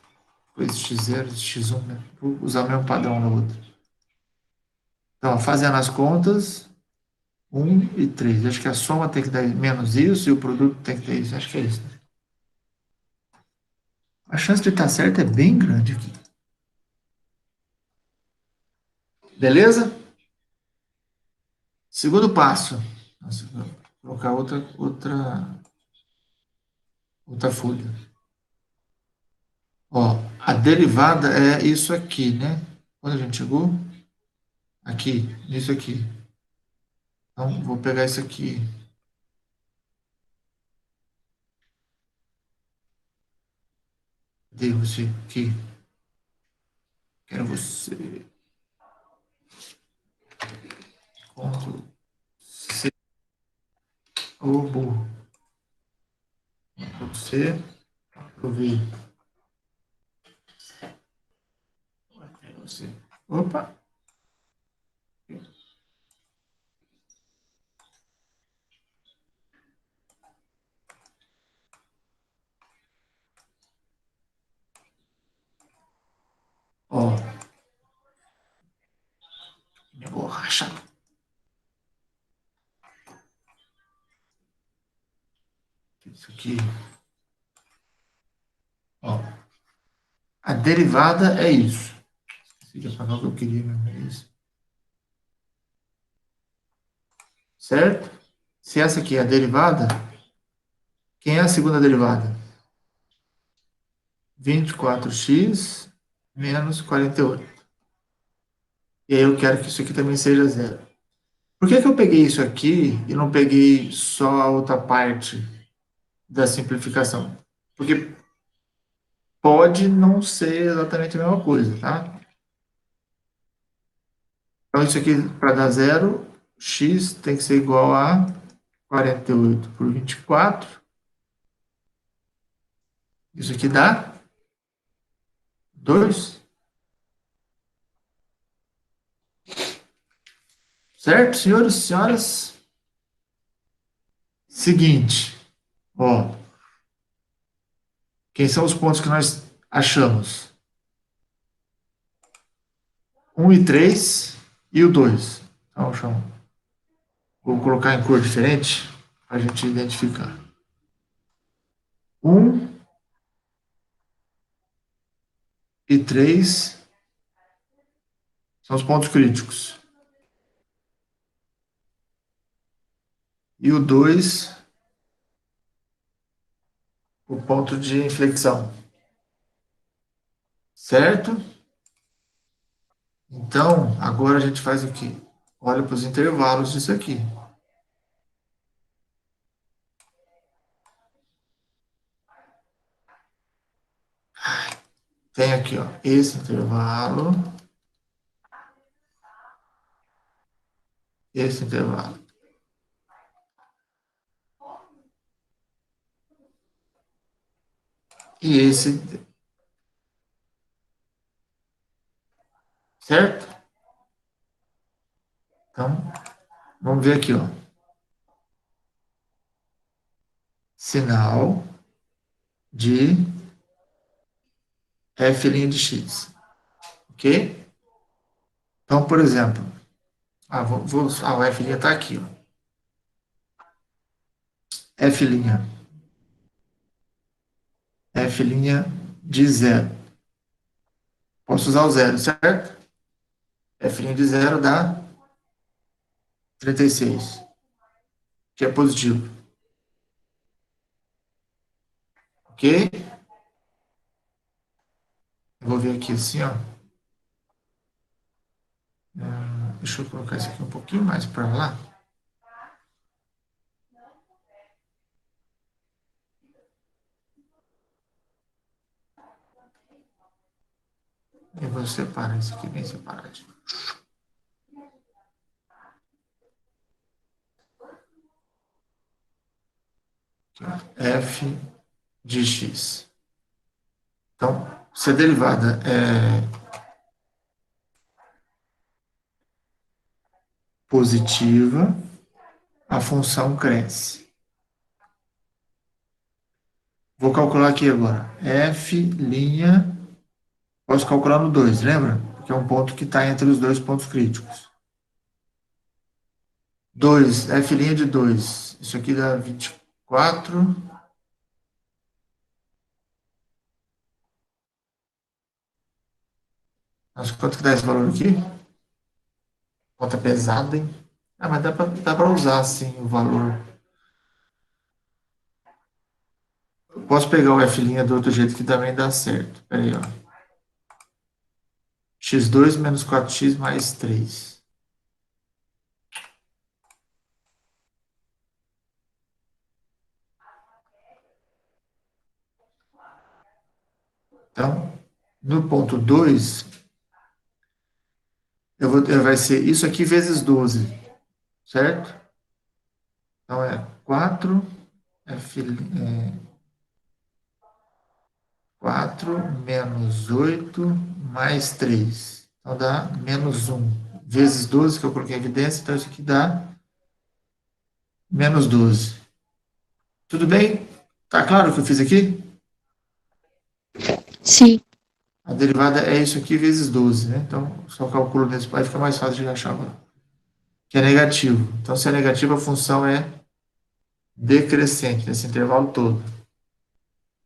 coisa x0, x1, né? Vou usar o mesmo padrão no outro. Então, fazendo as contas, 1 e 3. Acho que a soma tem que dar menos isso e o produto tem que ter isso. Acho que é isso. Né? A chance de estar certo é bem grande aqui. Beleza? Segundo passo. Nossa, vou colocar outra folha. Ó, a derivada é isso aqui, né? Quando a gente chegou? Aqui, nisso aqui. Então, vou pegar isso aqui. Cadê você? Aqui. Quero você. Ctrl C. Ô, burro. Ctrl C. Ctrl V. Você. Opa. Ó. Minha borracha. Isso aqui. Ó. A derivada é isso. Esqueci de apagar o que eu queria, mesmo, é isso. Certo? Se essa aqui é a derivada, quem é a segunda derivada? 24x menos 48. E aí eu quero que isso aqui também seja zero. Por que eu peguei isso aqui e não peguei só a outra parte da simplificação? Porque pode não ser exatamente a mesma coisa, tá? Então, isso aqui, para dar zero, x tem que ser igual a 48 por 24. Isso aqui dá 2. Certo, senhores e senhoras? Seguinte, ó. Quem são os pontos que nós achamos? 1 e 3 e o 2. Então, vou colocar em cor diferente para a gente identificar. 1 e 3 são os pontos críticos. E o 2, o ponto de inflexão. Certo? Então, agora a gente faz o quê? Olha para os intervalos disso aqui. Tem aqui, ó, esse intervalo. Esse intervalo. E esse. Certo? Então, vamos ver aqui, ó. Sinal de f' de x. Ok? Então, por exemplo, o f' está aqui, ó. F'. F' de 0. Posso usar o zero, certo? F' de zero dá 36, que é positivo. Ok? Eu vou ver aqui assim, ó. Deixa eu colocar isso aqui um pouquinho mais para lá. E vou separar isso aqui bem separadinho. Aqui, ó. F de x. Então, se a derivada é positiva, a função cresce. Vou calcular aqui agora. F', posso calcular no 2, lembra? Porque é um ponto que está entre os dois pontos críticos. 2, F' de 2. Isso aqui dá 24. Nossa, quanto que dá esse valor aqui? Conta pesada, hein? Ah, mas dá para usar, sim, o valor. Eu posso pegar o F' do outro jeito que também dá certo. Espera aí, ó. x2 menos 4x mais 3. Então, no ponto 2, vai ser isso aqui vezes 12, certo? Então, é 4, F, 4 menos 8 mais 3. Então, dá menos 1 vezes 12, que eu coloquei em evidência. Então, isso aqui dá menos 12. Tudo bem? Tá claro o que eu fiz aqui? Sim. A derivada é isso aqui vezes 12, né? Então, só calculo nesse pai, fica mais fácil de achar agora. Que é negativo. Então, se é negativo, a função é decrescente, nesse intervalo todo.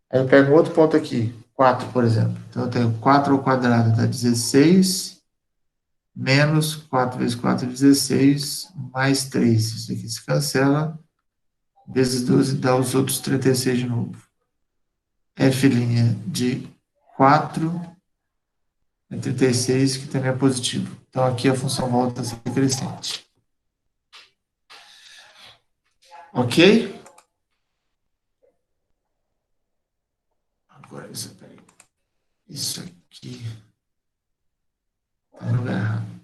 Aí eu pego outro ponto aqui, 4, por exemplo. Então, eu tenho 4 ao quadrado dá 16, menos 4 vezes 4 é 16, mais 3. Isso aqui se cancela, vezes 12 dá os outros 36 de novo. F' de 4 é 36, que também é positivo. Então, aqui a função volta a ser crescente. Ok? Agora, isso aqui está no lugar errado.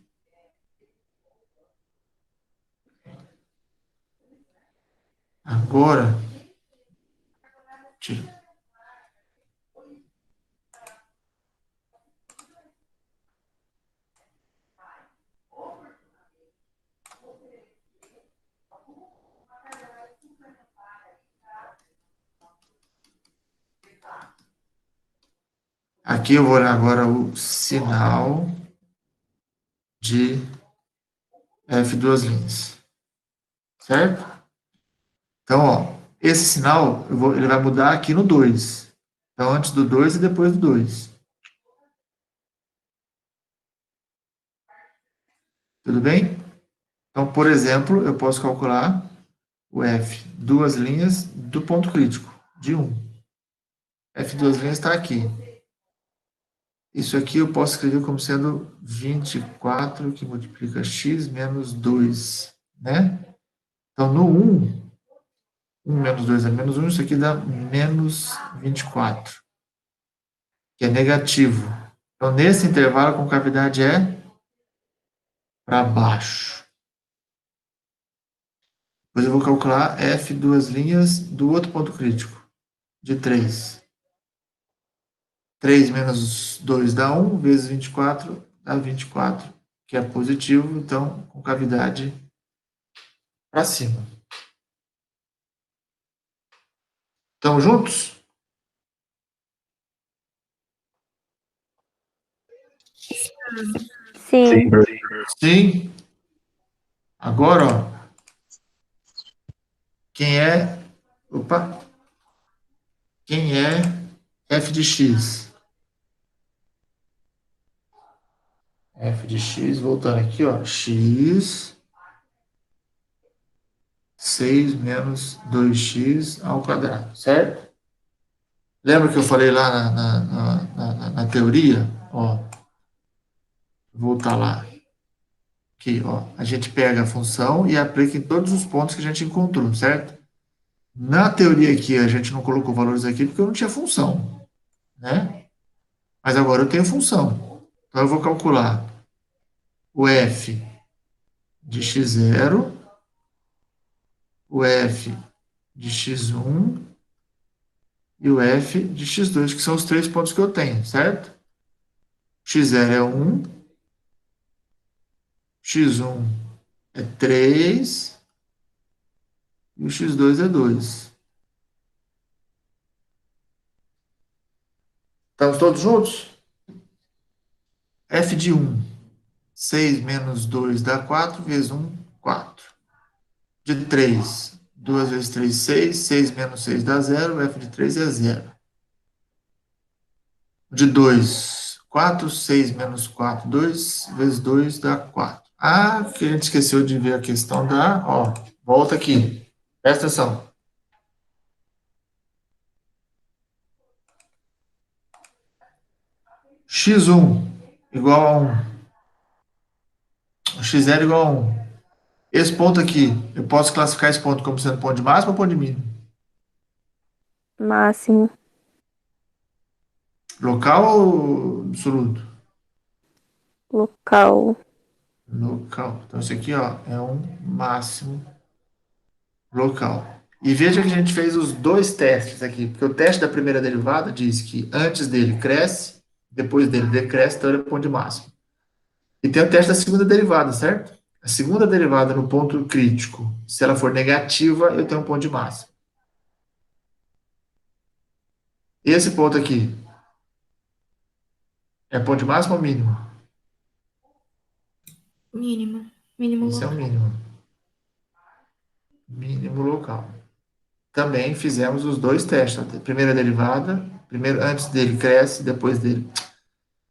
Agora, tira. Aqui eu vou olhar agora o sinal de F duas linhas. Certo? Então, ó, esse sinal ele vai mudar aqui no 2. Então, antes do 2 e depois do 2. Tudo bem? Então, por exemplo, eu posso calcular o F duas linhas do ponto crítico, de 1. F duas linhas está aqui. Isso aqui eu posso escrever como sendo 24, que multiplica x menos 2, né? Então, no 1, 1 menos 2 é menos 1, isso aqui dá menos 24, que é negativo. Então, nesse intervalo, a concavidade é para baixo. Depois eu vou calcular F duas linhas do outro ponto crítico, de 3. 3 menos 2 dá 1, vezes 24 dá 24, que é positivo, então, concavidade para cima. Estamos juntos? Sim. Sim. Agora, ó, quem é f de x? f de x, voltando aqui, ó, x 6 menos 2x ao quadrado, certo? Lembra que eu falei lá na teoria? Ó, vou voltar lá. Aqui, ó, a gente pega a função e aplica em todos os pontos que a gente encontrou, certo? Na teoria aqui, a gente não colocou valores aqui porque eu não tinha função, né? Mas agora eu tenho função. Então, eu vou calcular o f de x0, o f de x1 e o f de x2, que são os 3 pontos que eu tenho, certo? x0 é 1, x1 é 3 e o x2 é 2. Estamos todos juntos? F de 1, 6 menos 2 dá 4, vezes 1, 4. De 3, 2 vezes 3, 6, 6 menos 6 dá 0, F de 3 é 0. De 2, 4, 6 menos 4, 2 vezes 2 dá 4. Ah, que a gente esqueceu de ver a questão da, ó, volta aqui, presta atenção. x1 igual a 1, x0 igual a 1. Esse ponto aqui, eu posso classificar esse ponto como sendo ponto de máximo ou ponto de mínimo? Máximo. Local ou absoluto? Local. Local. Então, isso aqui, ó, é um máximo local. E veja que a gente fez os dois testes aqui, porque o teste da primeira derivada diz que antes dele cresce, depois dele decresce, então ele é ponto de máximo. E tem o teste da segunda derivada, certo? A segunda derivada no ponto crítico, se ela for negativa, eu tenho um ponto de máximo. Esse ponto aqui é ponto de máximo ou mínimo? Mínimo. Mínimo Esse é o local. mínimo. Mínimo local. Também fizemos os dois testes. A primeira derivada, primeiro antes dele cresce, depois dele.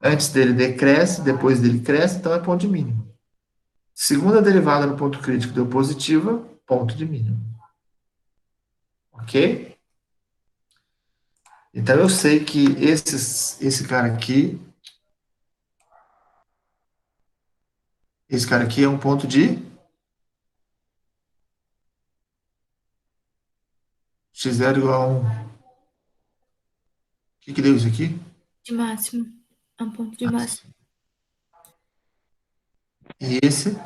Antes dele decresce, depois dele cresce, então é ponto de mínimo. Segunda derivada no ponto crítico deu positiva, ponto de mínimo. Ok? Então eu sei que esse cara aqui é um ponto de x0 igual a 1. O que deu isso aqui? De máximo. É um ponto de máximo. E esse?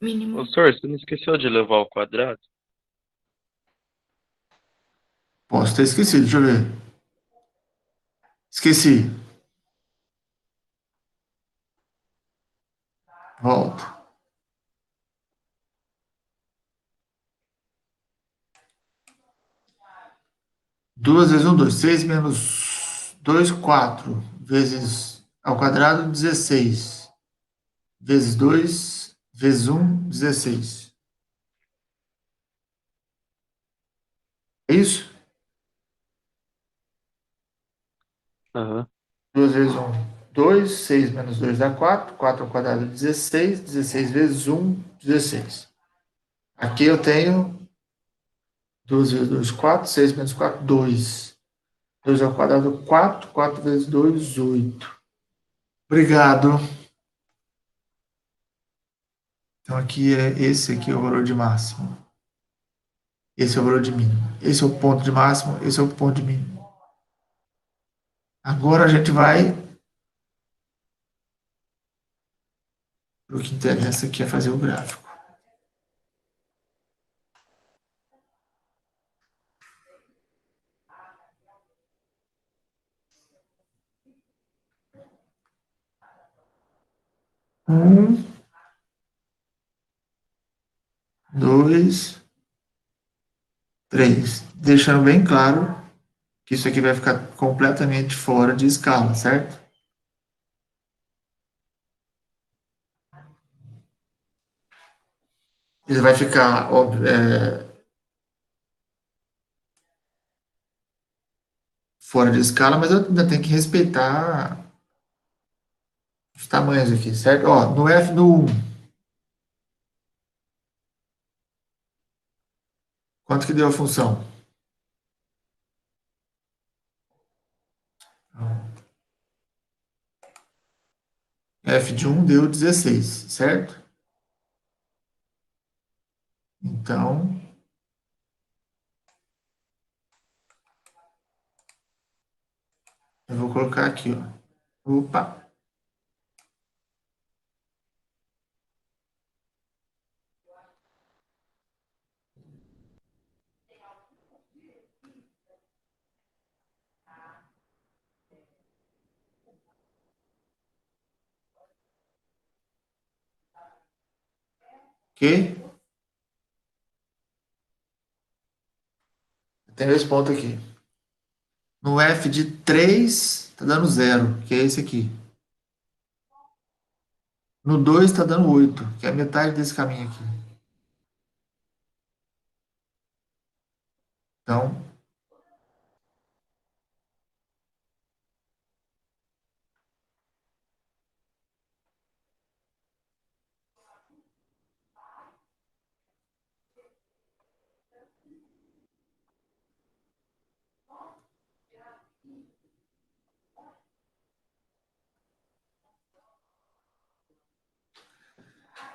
Mínimo. Professor, você não esqueceu de levar ao quadrado? Posso ter esquecido, deixa eu ver. Esqueci. Volto. Duas vezes 1, 2. 6 menos 2, 4. Vezes ao quadrado, 16. Vezes 2, vezes 1, 16. É isso? Aham. 2 vezes 1, 2. 6 menos 2 dá 4. 4 ao quadrado, 16. 16 vezes 1, 16. Aqui eu tenho 2 vezes 2, 4. 6 menos 4, 2. 2 ao quadrado, 4. 4 vezes 2, 8. Obrigado. Então, esse aqui é o valor de máximo. Esse é o valor de mínimo. Esse é o ponto de máximo, esse é o ponto de mínimo. Agora a gente vai para o que interessa, que é fazer o gráfico. Um, dois, três. Deixando bem claro que isso aqui vai ficar completamente fora de escala, certo? Ele vai ficar, óbvio, fora de escala, mas eu ainda tenho que respeitar os tamanhos aqui, certo? Ó, no F do 1. Quanto que deu a função? F de 1 deu 16, certo? Então, eu vou colocar aqui, ó. Opa! Ok? Tem esse ponto aqui. No F de 3, tá dando 0, que é esse aqui. No 2 está dando 8, que é a metade desse caminho aqui. Então,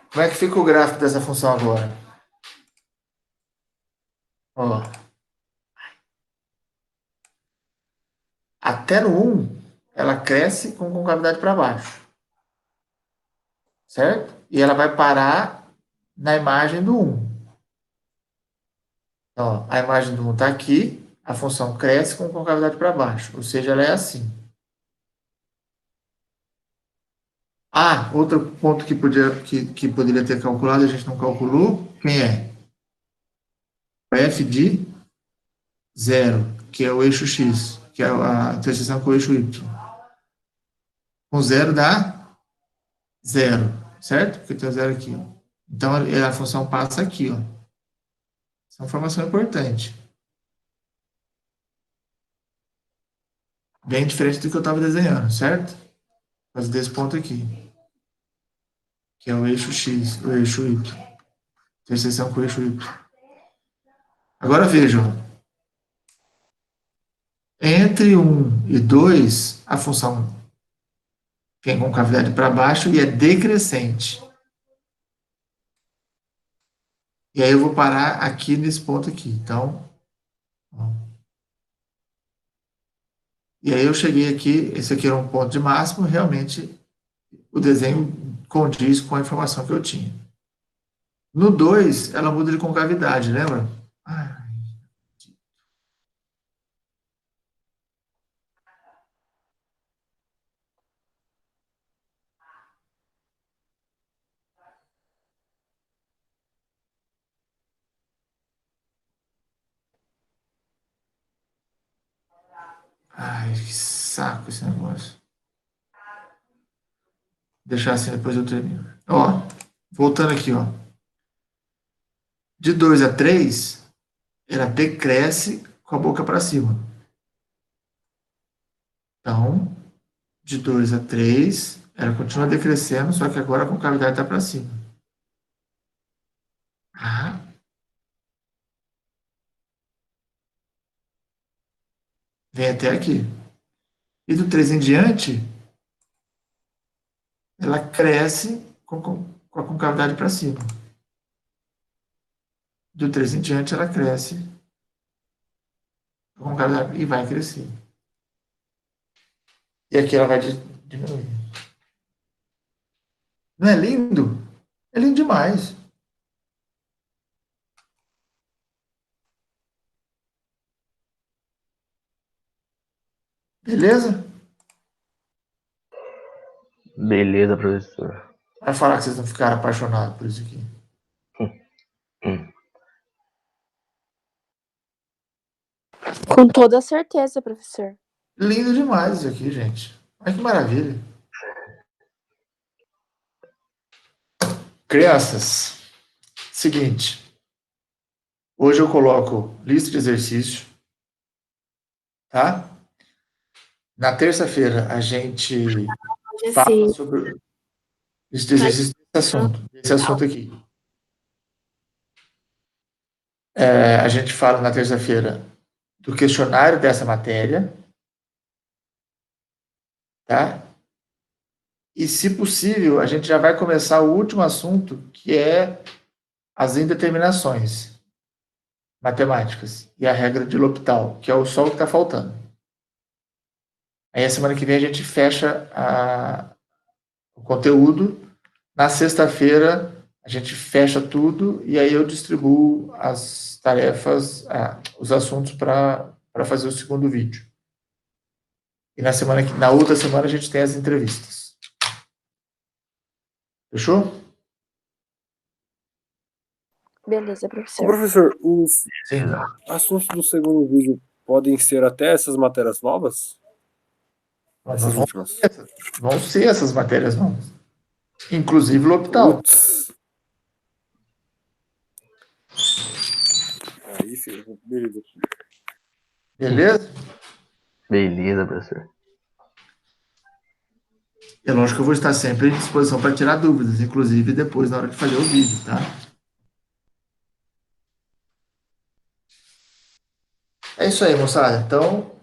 como é que fica o gráfico dessa função agora? Ó, até no 1, ela cresce com concavidade para baixo. Certo? E ela vai parar na imagem do 1. Então, a imagem do 1 está aqui, a função cresce com concavidade para baixo, ou seja, ela é assim. Ah, outro ponto que poderia ter calculado, a gente não calculou, quem é? O F de 0, que é o eixo X, que é a interseção com o eixo Y. Com 0 dá 0, certo? Porque tem o 0 aqui. Ó. Então, a função passa aqui. Ó. Essa é uma informação importante. Bem diferente do que eu estava desenhando, certo? Por causa desse ponto aqui. Que é o eixo X, o eixo Y. Interseção com o eixo Y. Agora vejam. Entre 1 e 2, a função tem concavidade para baixo e é decrescente. E aí eu vou parar aqui nesse ponto aqui. Então, ó. E aí eu cheguei aqui, esse aqui era um ponto de máximo, realmente o desenho condiz com a informação que eu tinha. No 2, ela muda de concavidade, lembra? Ai, que saco esse negócio. Deixar assim, depois eu termino. Ó, voltando aqui, ó. De 2 a 3, ela decresce com a boca para cima. Então, de 2 a 3, ela continua decrescendo, só que agora a concavidade está para cima. Ah. Vem até aqui. E do 3 em diante, ela cresce com a concavidade para cima. Do 3 em diante, ela cresce com a concavidade e vai crescer. E aqui ela vai diminuir. Não é lindo? É lindo demais. Beleza? Beleza, professor. Vai falar que vocês não ficaram apaixonados por isso aqui. Com toda certeza, professor. Lindo demais isso aqui, gente. Olha que maravilha. Crianças, seguinte. Hoje eu coloco lista de exercício. Tá? Na terça-feira a gente... fala sobre esse exercício, esse assunto aqui. A gente fala na terça-feira do questionário dessa matéria, tá? E, se possível, a gente já vai começar o último assunto, que é as indeterminações matemáticas e a regra de L'Hopital, que é só o que está faltando. Aí, a semana que vem, a gente fecha o conteúdo. Na sexta-feira, a gente fecha tudo e aí eu distribuo as tarefas, os assuntos para fazer o segundo vídeo. E na outra semana, a gente tem as entrevistas. Fechou? Beleza, Ô, professor. professor, os assuntos do segundo vídeo podem ser até essas matérias novas? Essas últimas. Vão ser essas matérias novas. Inclusive o L'Hopital. Aí, filho, beleza. Beleza? Beleza, professor. É lógico que eu vou estar sempre à disposição para tirar dúvidas, inclusive depois na hora de fazer o vídeo, tá? É isso aí, moçada. Então,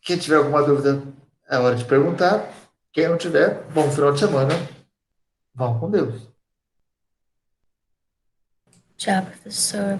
quem tiver alguma dúvida, é hora de perguntar. Quem não tiver, bom final de semana. Vão com Deus. Tchau, professor.